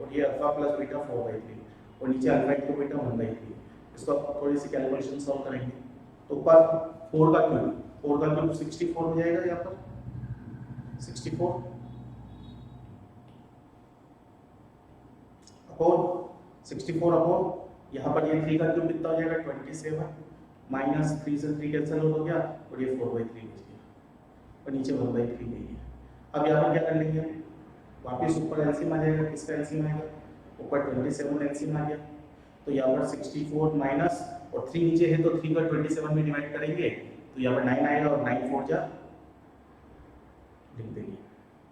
और ये अल्फा प्लस बीटा 4/3 और नीचे अल्फा इनटू बीटा 1/3। इसको आप थोड़ी सी कैलकुलेशन सॉल्व करेंगे तो ऊपर 4 का क्यूब 64 हो जाएगा, यहाँ पर 64 अपॉन यहाँ पर ये 3 का क्यूब कितना हो जाएगा 27 माइनस 3 से 3 कैंसिल हो गया और ये 4/3 बच गया और नीचे 1/3 गई है। अब यहाँ पर क्या कर लेंगे, वापस ऊपर एलसीएम आ जाएगा, किसका एलसीएम आएगा ऊपर 27 एलसीएम आ गया, तो यहाँ पर 64 माइनस और 3 नीचे है तो 3 का 27 में डिवाइड करेंगे तो यहाँ पर 9 आएगा और 9 4 जा लिख देंगे,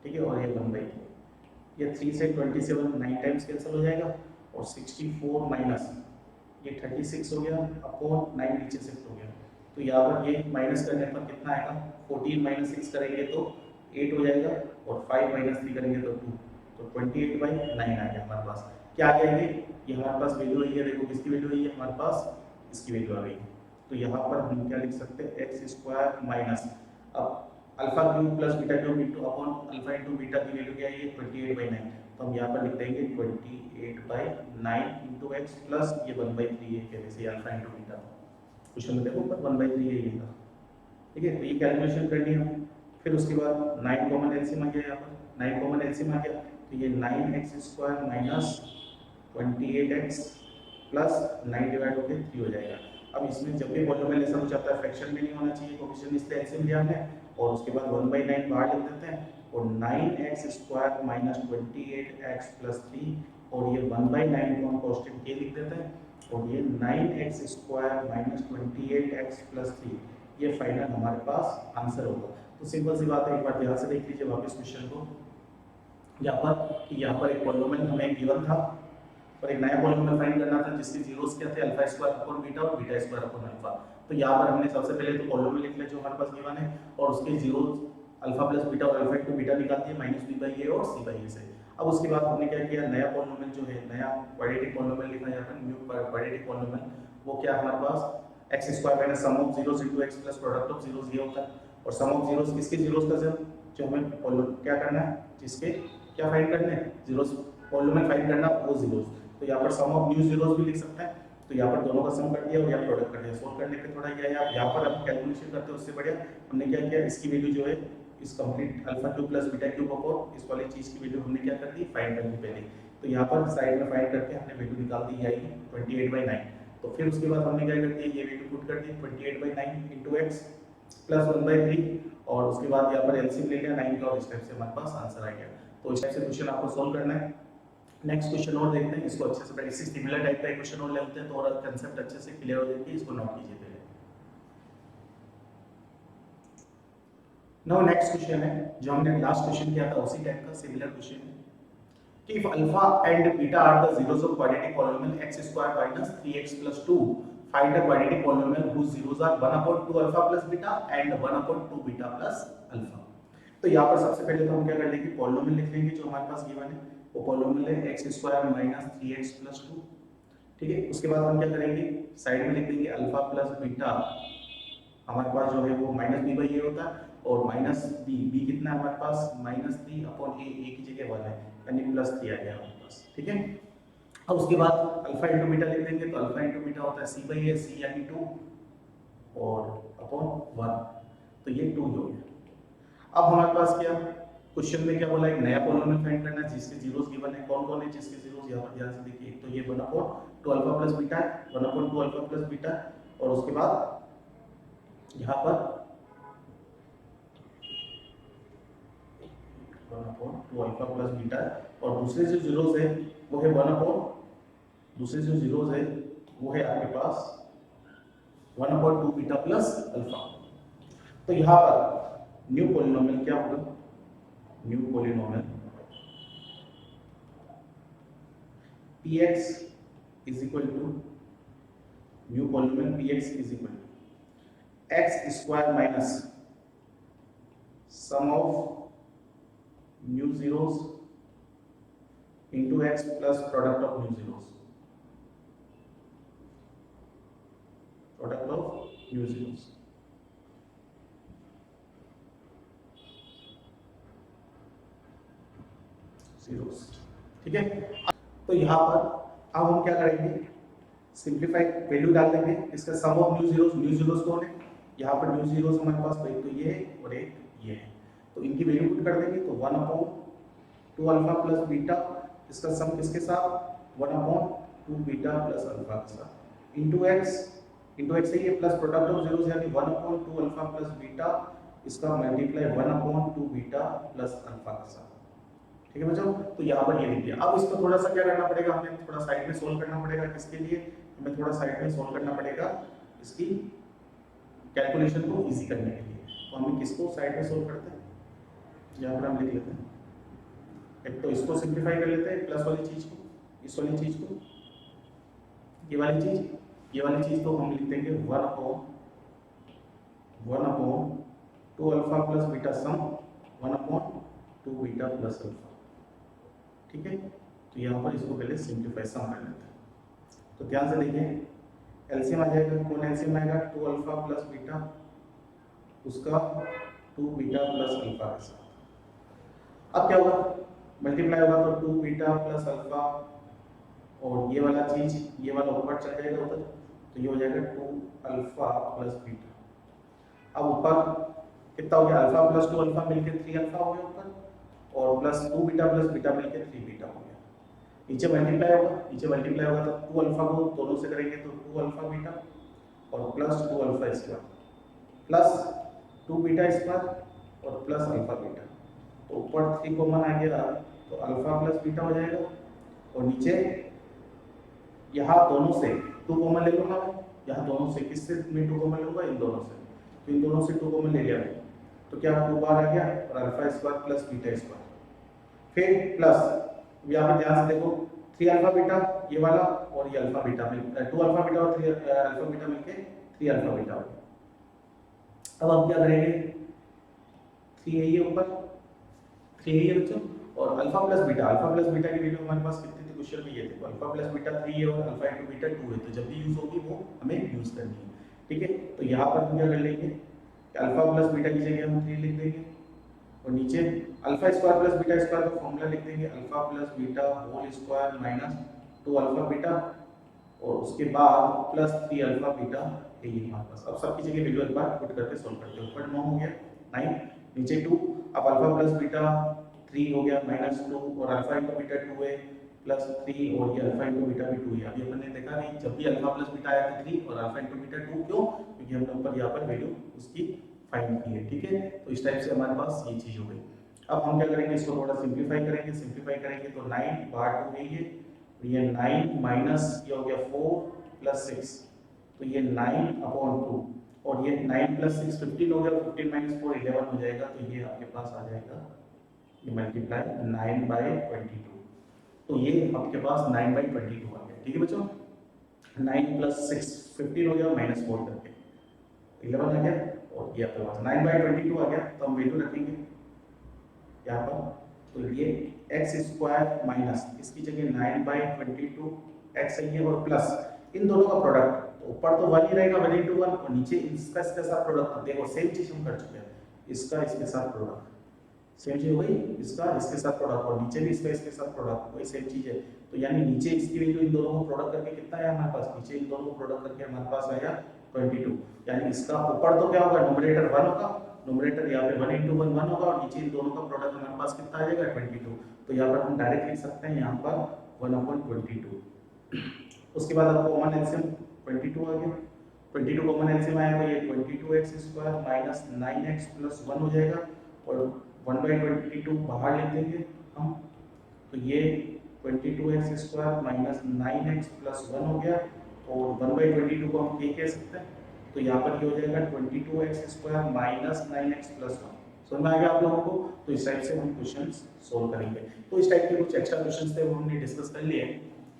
ठीक है। और ये 1/3 ये 3 से 27 9 टाइम्स कैंसिल हो जाएगा और 64 माइनस ये 36 हो गया अपॉन 9 नीचे शिफ्ट हो गया, तो यहाँ पर ये माइनस करने पर कितना आएगा 14 माइनस 6 करेंगे तो 8 हो जाएगा और 5 माइनस 3 करेंगे तो 2, तो 28/9 आ गया हमारे पास। क्या आ गया ये हमारे पास वैल्यू आई है, देखो किसकी वैल्यू आई है हमारे पास, इसकी वैल्यू आ गई। तो यहाँ पर हम क्या लिख सकते हैं एक्स स्क्वायर माइनस अब alpha cube plus beta cube into upon alpha into beta की वैल्यू क्या है 28/9, तो हम यहाँ पर लिख देंगे 28/9 इंटू एक्स प्लस ये 1/3 है पहले से अल्फा इंटू बीटा, क्वेश्चन में देखो ऊपर 1/3 है ये, ठीक है। तो ये कैलकुलेशन करनी है हमें, फिर उसके बाद 9 कॉमन एलसीएम आ गया, यहाँ पर 9 कॉमन एलसीएम आ गया तो ये 9x square minus 28x plus 9 divide होकर 3 हो जाएगा। अब इसमें जब भी पॉलिनोमियल ऐसा कुछ आता है फ्रैक्शन में नहीं होना चाहिए, कोएफिशिएंट इसलिए एलसीएम लिया हमने और उसके बाद 1/9 बाहर लिख देते हैं और 9x square minus 28x plus 3 और ये 1/9 को हम कांस्टेंट k लिख देते हैं और ये 9x square minus 28x plus 3 ये फाइनल हमारे पास आंसर होगा। तो सिंपल सी बात है, एक बार ध्यान से देख लीजिए वापस क्वेश्चन को, यहाँ पर एक पॉलिनोमियल हमें गिवन था और एक नया पॉलिनोमियल फाइंड करना था जिसके जीरोस क्या थे अल्फा स्क्वायर अपॉन बीटा और बीटा स्क्वायर अपॉन अल्फा। तो यहाँ पर हमने सबसे पहले तो पॉलिनोमियल लिख लिया जो हमारे पास गिवन है और उसके जीरोस अल्फा प्लस बीटा और अल्फा इनटू बीटा निकाल दिए माइनस b/a और c/a से। अब उसके बाद हमने क्या किया, नया पॉलिनोमियल जो है नया क्वाड्रेटिक पॉलिनोमियल लिखना है यहाँ पर न्यू क्वाड्रेटिक पॉलिनोमियल, वो क्या हमारे पास X square minus sum of zeros into X plus product of zeros ये होता है और सम ऑफ जीरोस किसके जीरोस का जो हमें क्या करना है जिसके क्या फाइंड करने हैं जीरोस पॉलिनोमियल फाइंड करना वो जीरोस, तो यहाँ पर सम ऑफ न्यू जीरोस भी लिख सकते हैं। तो यहाँ पर दोनों का सम कर दिया और यहाँ प्रोडक्ट कर दिया, सोल्व करने पे थोड़ा यहाँ पर हम कैलकुलेशन करते हैं उससे बढ़िया हमने क्या किया इसकी वैल्यू जो है इस complete alpha cube plus beta cube upon इस वाली चीज की वैल्यू हमने क्या कर दी फाइंड कर दी पहले। तो यहाँ पर साइड में फाइंड करके हमने वैल्यू निकाल दी आई 28/9। तो फिर उसके बाद हमने क्या कर दिया ये वैल्यू पुट कर दी 28/9 इंटू एक्स प्लस 1/3 और उसके बाद यहाँ पर एलसीएम ले लिया 9 का और इस टाइप से हमारे पास आंसर आ गया। तो इस टाइप से क्वेश्चन आपको सोल्व करना है। नेक्स्ट क्वेश्चन और देखते हैं, इसको अच्छे से इसी सिमिलर टाइप का एक क्वेश्चन और लेते हैं तो और कांसेप्ट अच्छे से क्लियर हो जाएगी, इसको नोट कीजिए पहले। नाउ नेक्स्ट क्वेश्चन है जो हमने लास्ट क्वेश्चन किया था उसी टाइप का सिमिलर क्वेश्चन है कि if alpha and beta are the zeros of quadratic polynomial x square minus 3x plus 2 find a quadratic polynomial whose zeros are 1/2 alpha plus beta and 1/2 beta plus alpha। तो यहाँ पर सबसे पहले तो हम क्या कर लेंगे पॉलिनोमियल लिख लेंगे जो हमारे पास गिवन है वो पॉलिनोमियल है x square minus 3x plus 2, ठीक है। उसके बाद हम क्या करेंगे साइड में लिख देंगे अल्फा प्लस बीटा, हमारे पास जो है वो माइनस b/a होता है और माइनस b कितना है हमारे पास माइनस 3 अपॉन a की जगह 1 है यानी प्लस 3 आ गया हमारे पास, ठीक है। अब उसके बाद अल्फा इंटू बीटा लिख देंगे तो अल्फा इंटू बीटा होता है c/a, c यानी 2 और अपॉन 1, तो ये 2 हो गया। अब हमारे पास क्या क्वेश्चन में क्या बोला एक नया पॉलिनोमियल फाइंड करना है जिसके जीरोस गिवन है, कौन कौन है जिसके जीरोस यहाँ पर ध्यान से देखिए, एक तो ये 1/2 अल्फा प्लस बीटा है 1/2 अल्फा प्लस बीटा और उसके बाद यहाँ पर 1/2 अल्फा प्लस बीटा और दूसरे जो जीरोस है वो है 1/2 दूसरे जो जीरोस है वो है आपके पास 1/2 बीटा प्लस अल्फा। तो यहाँ पर न्यू पॉलिनोमियल क्या होगा, new polynomial px is equal to new polynomial px is equal to x square minus sum of new zeros into x plus product of new zeros, product of new zeros। zeros, ठीक है। तो यहाँ पर अब हम क्या करेंगे simplify value डाल देंगे इसका सम ऑफ न्यू जीरोस कौन है यहाँ पर न्यू जीरोस हमारे पास एक तो ये है और एक ये है, तो इनकी वैल्यू पुट कर देंगे तो 1/2 अल्फा प्लस बीटा इसका सम किसके साथ 1/2 बीटा प्लस अल्फा के साथ इंटू एक्स है ये प्लस प्रोडक्ट ऑफ जीरोस यानी 1/2 अल्फा प्लस बीटा इसका मल्टीप्लाई 1/2 बीटा प्लस अल्फा के साथ, ठीक है बच्चों, तो यहाँ पर ये लिख दिया। अब इसको थोड़ा सा क्या करना पड़ेगा, हमें थोड़ा साइड में सोल्व करना पड़ेगा। किसके लिए, हमें थोड़ा साइड में सोल्व करना पड़ेगा इसकी कैलकुलेशन को इजी करने के लिए। तो हम किसको साइड में सोल्व करते हैं, यहाँ पर हम लिख लेते हैं, एक तो इसको सिंप्लीफाई कर लेते हैं प्लस वाली चीज को, इस वाली चीज को, ये वाली चीज तो हम लिख देंगे 1/2 अल्फा प्लस बीटा सम 1/2 बीटा प्लस अल्फा। ठीक है, तो यहाँ पर इसको पहले सिंप्लीफाई सम कर लेते हैं। तो ध्यान से देखिए, एलसीएम आ जाएगा, कौन एलसीएम आएगा, 2 अल्फा प्लस बीटा उसका 2 बीटा प्लस अल्फा के साथ। अब क्या होगा, मल्टीप्लाई होगा तो 2 बीटा प्लस अल्फा, और ये वाला चीज, ये वाला ऊपर चल जाएगा उधर, तो ये हो जाएगा 2 अल्फा प्लस बीटा। अब ऊपर कितना हो गया, अल्फा प्लस 2 अल्फा मिलकर 3 अल्फा हो गया ऊपर, और प्लस 2 बीटा प्लस बीटा मिलकर 3 बीटा हो गया। नीचे मल्टीप्लाई होगा तो 2 अल्फा को दोनों से करेंगे तो 2 अल्फा बीटा, और plus 2 alpha square plus 2 beta square और प्लस अल्फा बीटा। तो ऊपर 3 कॉमन आ गया तो अल्फा प्लस बीटा हो जाएगा, और नीचे यहाँ दोनों से 2 कॉमन ले लूंगा मैं, यहाँ दोनों से किससे मैं 2 कॉमन लूंगा, इन दोनों से, तो इन दोनों से 2 कॉमन ले लिया तो क्या 2 बार आ गया, और alpha square plus beta square. फिर प्लस यहाँ पे ध्यान से देखो, 3 अल्फा बीटा ये वाला, और ये अल्फा बीटा मिल 2 अल्फा बीटा और 3 अल्फा बीटा मिलके 3 अल्फा बीटा हो गया। अब हम क्या करेंगे, 3 है ये ऊपर, 3 है ये बच्चों, और अल्फा प्लस बीटा की वैल्यू हमारे पास कितनी थी क्वेश्चन में, ये देखो अल्फा प्लस बीटा 3 है और अल्फा इनटू बीटा 2 है, तो जब भी यूज होगी वो हमें यूज करनी है। ठीक है, तो यहाँ पर हम क्या कर लेंगे, अल्फा प्लस बीटा की जगह हम 3 लिख देंगे, और नीचे alpha square plus beta square का फॉर्मूला लिख देंगे, alpha plus beta whole square minus 2 alpha beta, और उसके बाद प्लस 3 अल्फा बीटा है ये हमारे पास। अब सबकी जगह वैल्यू एक बार पुट करके सॉल्व करते हैं। ऊपर 9 हो गया 9, नीचे 2, अब अल्फा प्लस बीटा 3 हो गया माइनस 2, और अल्फा इनटू बीटा 2 है प्लस 3, और ये अल्फा इनटू बीटा भी 2 है। अभी अपन ने देखा नहीं, जब भी अल्फा प्लस बीटा आया तो 3 और अल्फा इनटू बीटा 2, क्यों, क्योंकि हमने ऊपर यहाँ पर वैल्यू उसकी फाइंड की है। ठीक है, तो इस टाइप से हमारे पास ये चीज हो गई। अब हम क्या करेंगे, इसको थोड़ा सिंप्लीफाई करेंगे तो 9 बार 2 है ये, तो ये 9 माइनस ये हो गया 4 प्लस 6, तो ये 9/2, और ये 9 प्लस 6 15 हो गया, 15 माइनस 4 11 हो जाएगा, तो ये आपके पास आ जाएगा, ये मल्टीप्लाई 9/22, तो ये आपके पास 9/22 आ गया। ठीक है बच्चों, 9 प्लस 6 15 हो गया, माइनस 4 करके 11 आ गया, और ये आपके पास 9/22 आ गया। तो हम वैल्यू रखेंगे यहाँ पर, तो ये एक्स स्क्वायर माइनस इसकी जगह 9/22 एक्स है, और प्लस इन दोनों का प्रोडक्ट, तो ऊपर तो 1 ही रहेगा 1 × 1, और नीचे इसका इसके साथ प्रोडक्ट। देखो सेम चीज हम कर चुके हैं, इसका इसके साथ प्रोडक्ट सेम चीज हो गई, इसका इसके साथ प्रोडक्ट, और नीचे भी इसका इसके साथ प्रोडक्ट, वही सेम चीज है। तो यानी नीचे इसकी वैल्यू इन दोनों को प्रोडक्ट करके कितना आया हमारे पास, नीचे इन दोनों को प्रोडक्ट करके हमारे पास आया 22, यानी इसका ऊपर तो क्या होगा, न्यूमरेटर 1 होगा, न्यूमरेटर यहाँ पे 1 × 1 1 होगा, और नीचे इन दोनों का प्रोडक्ट हमारे पास कितना आ जाएगा 22। तो यहाँ पर हम डायरेक्ट लिख सकते हैं यहाँ पर 1/22। उसके बाद आपको कॉमन एलसीएम 22 आ गया, 22 कॉमन एलसीएम आया तो ये 22x² माइनस 9x प्लस 1 हो जाएगा, और 1/22 बाहर लिख देंगे हम, तो ये 22x² माइनस 9x प्लस 1 हो गया, और 1/22 को हम क्या कह सकते हैं, तो यहाँ पर ये हो जाएगा 22x² माइनस 9x प्लस 1। समझ में आ गया आप लोगों को। तो इस टाइप से हम क्वेश्चंस सोल्व करेंगे। तो इस टाइप के कुछ एक्स्ट्रा क्वेश्चंस थे वो हमने डिस्कस कर लिए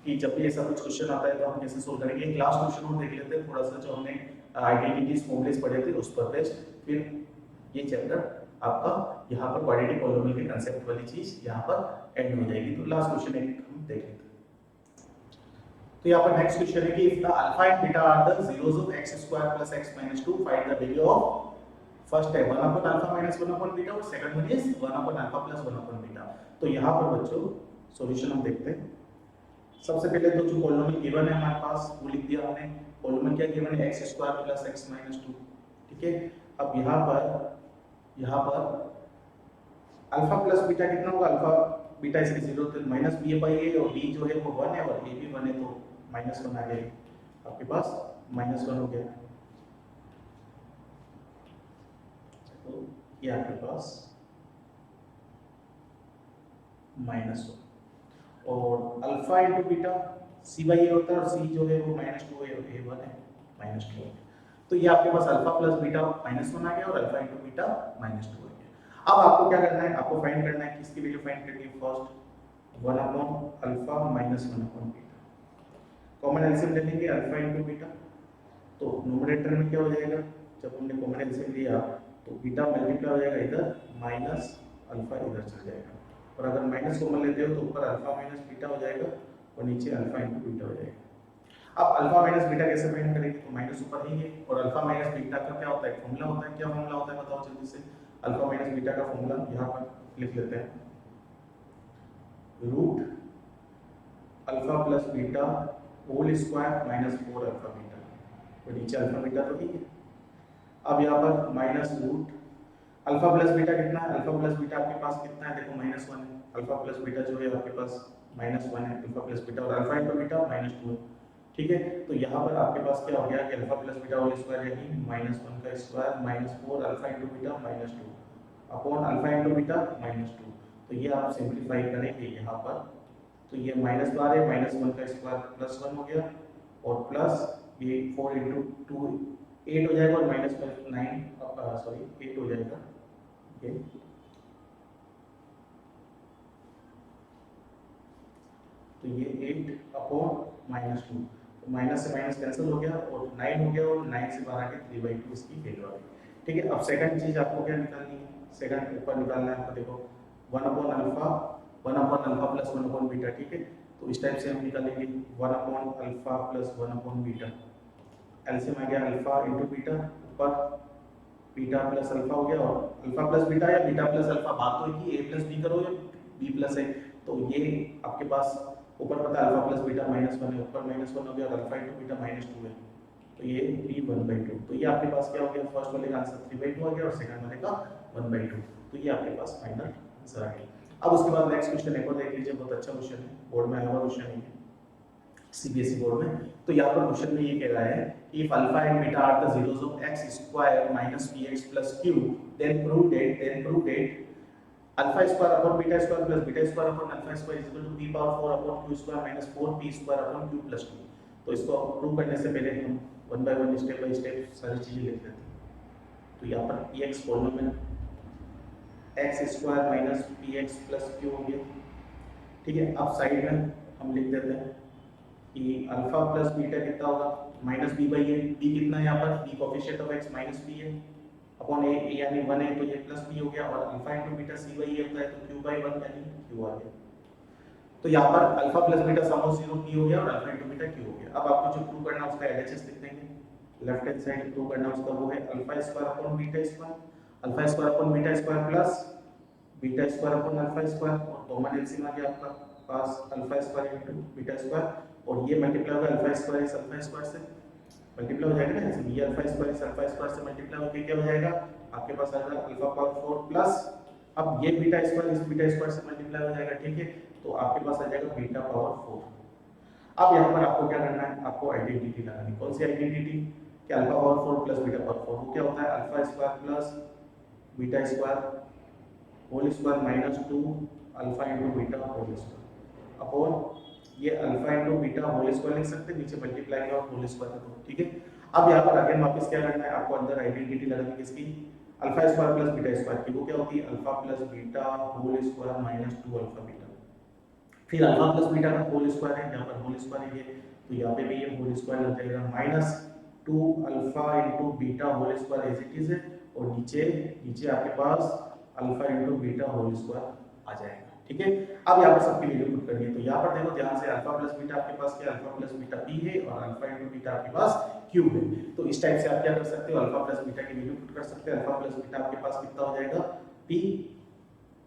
कि जब भी ऐसा कुछ क्वेश्चन आता है तो हम कैसे सोल्व करेंगे। एक लास्ट क्वेश्चन हम देख लेते हैं, थोड़ा सा जो हमने आइडेंटिटीज फॉर्मूलेस पढ़े थे उस पर बेस्ड, फिर ये चैप्टर आपका यहाँ पर क्वाड्रेटिक पॉलिनोमियल के कांसेप्ट वाली चीज यहाँ पर एंड हो जाएगी। तो लास्ट क्वेश्चन एक हम देख लेते हैं। तो यहाँ पर नेक्स्ट क्वेश्चन है कि if the alpha and beta are the zeros of x² plus x minus 2 find the value of first है 1/alpha minus 1/beta, और second one is 1/alpha plus 1/beta। तो यहाँ पर बच्चों सॉल्यूशन हम देखते हैं। सबसे पहले तो जो पॉलिनोमियल गिवन है हमारे पास वो लिख दिया हमने। पॉलिनोमियल क्या गिवन है, x² plus x minus 2। ठीक है, अब यहाँ पर अल्फा प्लस बीटा कितना होगा, अल्फा बीटा इसके 0 तो माइनस b बाई a, और b जो है वो 1 है और a भी 1 है, तो -1 आ गया आपके पास, -1 हो गया। तो ये आपके पास -1 और alpha into beta C by A होता है और सी जो है वो -2 है, A1 है -2 है। तो ये आपके पास अल्फा प्लस बीटा -1 आ गया और अल्फा इंटू बीटा -2 आ गया। अब आपको क्या करना है, आपको फाइंड करना है किसकी वैल्यू फाइंड करनी है, first 1 upon alpha minus 1 upon beta. Common LCM ले लेंगे अल्फा इंटू बीटा, तो न्यूमरेटर में क्या हो जाएगा, जब हमने कॉमन एलसीएम लिया तो बीटा मल्टीप्लाई हो जाएगा इधर माइनस अल्फा इधर चल जाएगा, और अगर माइनस कॉमन लेते हो तो ऊपर अल्फा माइनस बीटा हो जाएगा और नीचे अल्फा इंटू बीटा हो जाएगा। अब अल्फा माइनस बीटा कैसे फाइंड करेंगे, तो माइनस ऊपर ही है और अल्फा माइनस बीटा का क्या होता है, फॉर्मूला होता है। क्या फॉर्मूला होता है बताओ जल्दी से, अल्फा माइनस बीटा का फॉर्मूला यहाँ पर लिख लेते हैं, root alpha plus beta whole square minus 4 alpha beta, और नीचे अल्फा बीटा तो ठीक है। अब यहाँ पर minus root alpha plus beta कितना है, अल्फा प्लस बीटा आपके पास कितना है, देखो -1 है, अल्फा प्लस बीटा जो है आपके पास -1 है अल्फा प्लस बीटा, और अल्फा इंटू बीटा -2 है, ठीक है। तो यहाँ पर आपके पास क्या हो गया कि alpha plus beta whole square यानी -1 का square -4 alpha into beta -2 upon alpha into beta -2। तो ये आप सिंप्लीफाई करेंगे यहाँ पर, तो ये माइनस बार है, -1 का स्क्वायर +1 हो गया और प्लस ये 4 इंटू 2 8 हो जाएगा और माइनस 9 सॉरी 8 हो जाएगा ये। तो ये 8 अपॉन -2, तो माइनस से माइनस कैंसिल हो गया और 9 हो गया और 9 से बाहर आके 3/2 इसकी वैल्यू आ गई, ठीक है। अब सेकंड चीज आपको क्या निकालनी है, सेकंड ऊपर निकालना है आपको, देखो 1 upon alpha plus 1 upon beta, ठीक है। तो इस टाइप से हम निकालेंगे 1 upon alpha plus 1 upon beta, LCM आ गया अल्फा इंटू बीटा, ऊपर बीटा प्लस अल्फा हो गया और अल्फा प्लस बीटा या बीटा प्लस अल्फा, बात तो है कि a प्लस बी करो या b प्लस है, तो ये आपके पास ऊपर पता है अल्फा प्लस बीटा -1 है, ऊपर -1 हो गया और अल्फा इंटू बीटा -2 है, तो ये भी 1/2। तो ये आपके पास क्या हो गया, फर्स्ट वाले का आंसर 3/2 आ गया और सेकंड वाले का 1/2, तो ये आपके पास फाइनल आंसर आ गया। अब उसके बाद नेक्स्ट क्वेश्चन एक और देख लीजिए, बहुत अच्छा क्वेश्चन है, बोर्ड में आया हुआ क्वेश्चन है सीबीएसई बोर्ड में। तो यहाँ पर क्वेश्चन में ये कह रहा है if alpha and beta are the zeros of x square minus px plus q, then prove that alpha square upon beta square plus beta square upon alpha square is equal to p power 4 upon q square minus 4p square upon q plus 2। तो इसको prove करने से पहले हम one by one step by step सारी चीजें लिख लेते हैं। तो यहाँ पर px polynomial x square minus px plus q हो गया, ठीक है। अब साइड में हम लिख देते हैं कि अल्फा प्लस बीटा कितना होगा, -b/a, b कितना है यहाँ पर, b coefficient of x -b है अपॉन a यानी 1 है तो ये +b हो गया, और अल्फा इंटू बीटा c/a होता है तो q/1 यानी q आ गया। तो यहाँ पर alpha plus beta some of 0 p हो गया और अल्फा इंटू बीटा q हो गया। अब आपको जो प्रूव करना है उसका LHS लिख देंगे, लेफ्ट हैंड साइड प्रूव करना उसका वो है alpha square upon beta square, alpha square upon beta square plus beta square upon alpha square, और कॉमन एलसीएम आ गया आपका पास alpha square into beta square, और ये मल्टीप्लाई होगा अल्फा स्क्वायर इस अल्फा स्क्वायर से मल्टीप्लाई हो जाएगा ना, ऐसे ये अल्फा स्क्वायर इस अल्फा स्क्वायर से मल्टीप्लाई होकर क्या हो जाएगा आपके पास आ जाएगा अल्फा पावर 4 प्लस, अब ये बीटा स्क्वायर इस बीटा स्क्वायर से मल्टीप्लाई हो जाएगा, ठीक है। तो आपके पास आ जाएगा बीटा पावर 4। अब यहाँ पर आपको क्या करना है, आपको आइडेंटिटी लगानी, कौन सी आइडेंटिटी, कि alpha power 4 plus beta power 4 वो क्या होता है, alpha square plus beta square whole square -2 alpha into beta whole square upon ये alpha into beta whole square लिख सकते हैं, नीचे मल्टीप्लाई का होल स्क्वायर का, ठीक है। अब यहाँ पर अगेन वापस क्या करना है, आपको अंदर आइडेंटिटी लगानी किसकी, alpha square plus beta square की, वो क्या होती है alpha plus beta whole square -2 alpha beta, फिर अल्फा प्लस बीटा का होल स्क्वायर है, यहाँ पर होल स्क्वायर है तो यहाँ पे भी ये होल स्क्वायर लग जाएगा -2 alpha into beta whole square as it is है, और नीचे नीचे आपके पास alpha into beta whole square आ जाएगा, ठीक है। अब यहाँ पर सबकी वैल्यू पुट करनी है, तो यहाँ पर देखो ध्यान से अल्फा प्लस बीटा आपके पास क्या, अल्फा प्लस बीटा p है और अल्फा इंटू बीटा आपके पास q है। तो इस टाइप से आप क्या कर सकते हो, अल्फा प्लस बीटा की वैल्यू पुट कर सकते हैं, अल्फा प्लस बीटा आपके पास कितना हो जाएगा p,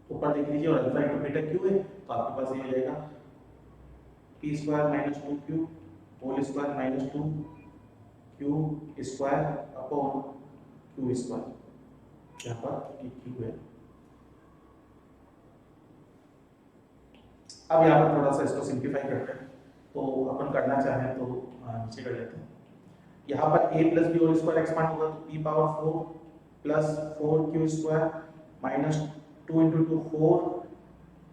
ऊपर देख लीजिए, और अल्फा इंटू बीटा q है तो आपके पास ये हो जाएगा p square -2q whole square -2 q square upon q square, यहाँ पर q है। अब यहाँ पर थोड़ा सा इसको सिंप्लीफाई करते हैं, तो अपन करना चाहें तो नीचे कर लेते हैं, यहाँ पर a plus B whole square expand होगा तो p power 4 plus 4q square -2 × 2 4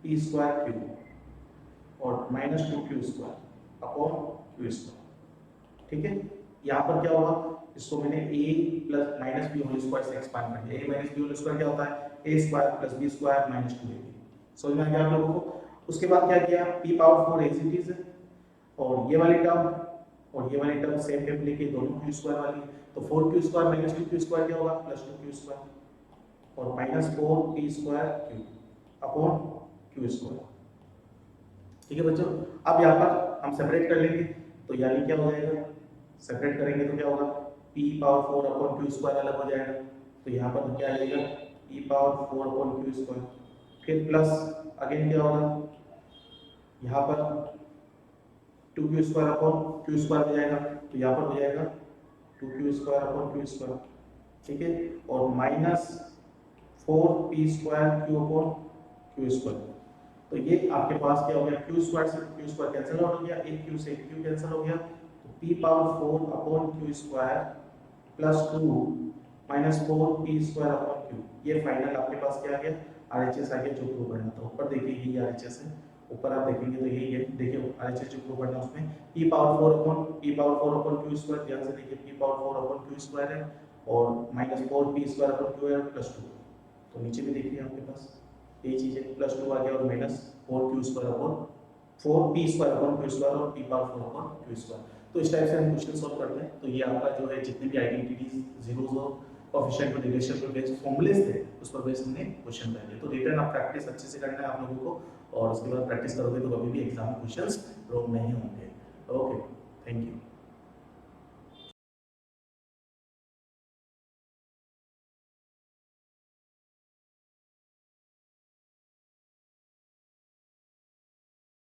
P square Q और minus 2q square upon Q square. ठीक है, यहाँ पर क्या होगा, इसको मैंने a plus minus B whole square से एक्सपांड कर दिया। a minus B whole square क्या होता है, a square plus B square minus 2ab। समझ में आ गया आप लोगों को। उसके बाद क्या किया, p power 4 as it is, और ये वाली टर्म और ये वाली टर्म सेम टेप लेके दोनों q स्क्वायर वाली, तो 4q square minus 2q square क्या होगा, प्लस 2q स्क्वायर और minus 4p square q upon q square. ठीक है बच्चों, अब यहाँ पर हम सेपरेट कर लेंगे, तो यानी क्या हो जाएगा, सेपरेट करेंगे तो क्या होगा, p power 4 upon q square अलग हो जाएगा, तो यहाँ पर क्या आ जाएगा, p power 4 upon q square, फिर प्लस अगेन क्या होगा, यहाँ पर 2q square upon q square हो जाएगा, तो यहाँ पर हो जाएगा 2q square upon q square. ठीक है, और minus 4p square q upon q square. तो ये आपके पास क्या हो गया, q स्क्वायर से q स्क्वायर कैंसिल आउट हो गया, एक q से एक q कैंसिल हो गया, तो p power 4 upon q square plus 2 minus 4p square upon q। ये फाइनल आपके पास क्या आ गया, RHS आ गया जो प्रूव करना था। ऊपर देखिए ये RHS है, ऊपर आप देखेंगे तो यही है, देखिए RHS जो प्रूव करना है उसमें p power 4 upon q square, ध्यान से देखिए p power 4 upon q square है और minus 4p square upon q है प्लस 2। तो नीचे भी देखिए आपके पास ये चीज है, प्लस 2 आ गया और minus 4q square upon 4p square upon q square और p power 4 upon q square. तो इस टाइप से हम क्वेश्चन सॉल्व करते हैं। तो ये आपका जो है जितने भी आइडेंटिटीज, जीरोस और कोएफिशिएंट और रिलेशन पे बेस्ड फॉर्मूलेस थे उस पर बेस्ड हमने क्वेश्चन बनाए। तो रिटर्न आप प्रैक्टिस अच्छे से करना है आप लोगों को, और उसके बाद प्रैक्टिस करोगे तो कभी भी एग्जाम में क्वेश्चंस रॉन्ग नहीं होंगे। Okay, thank you.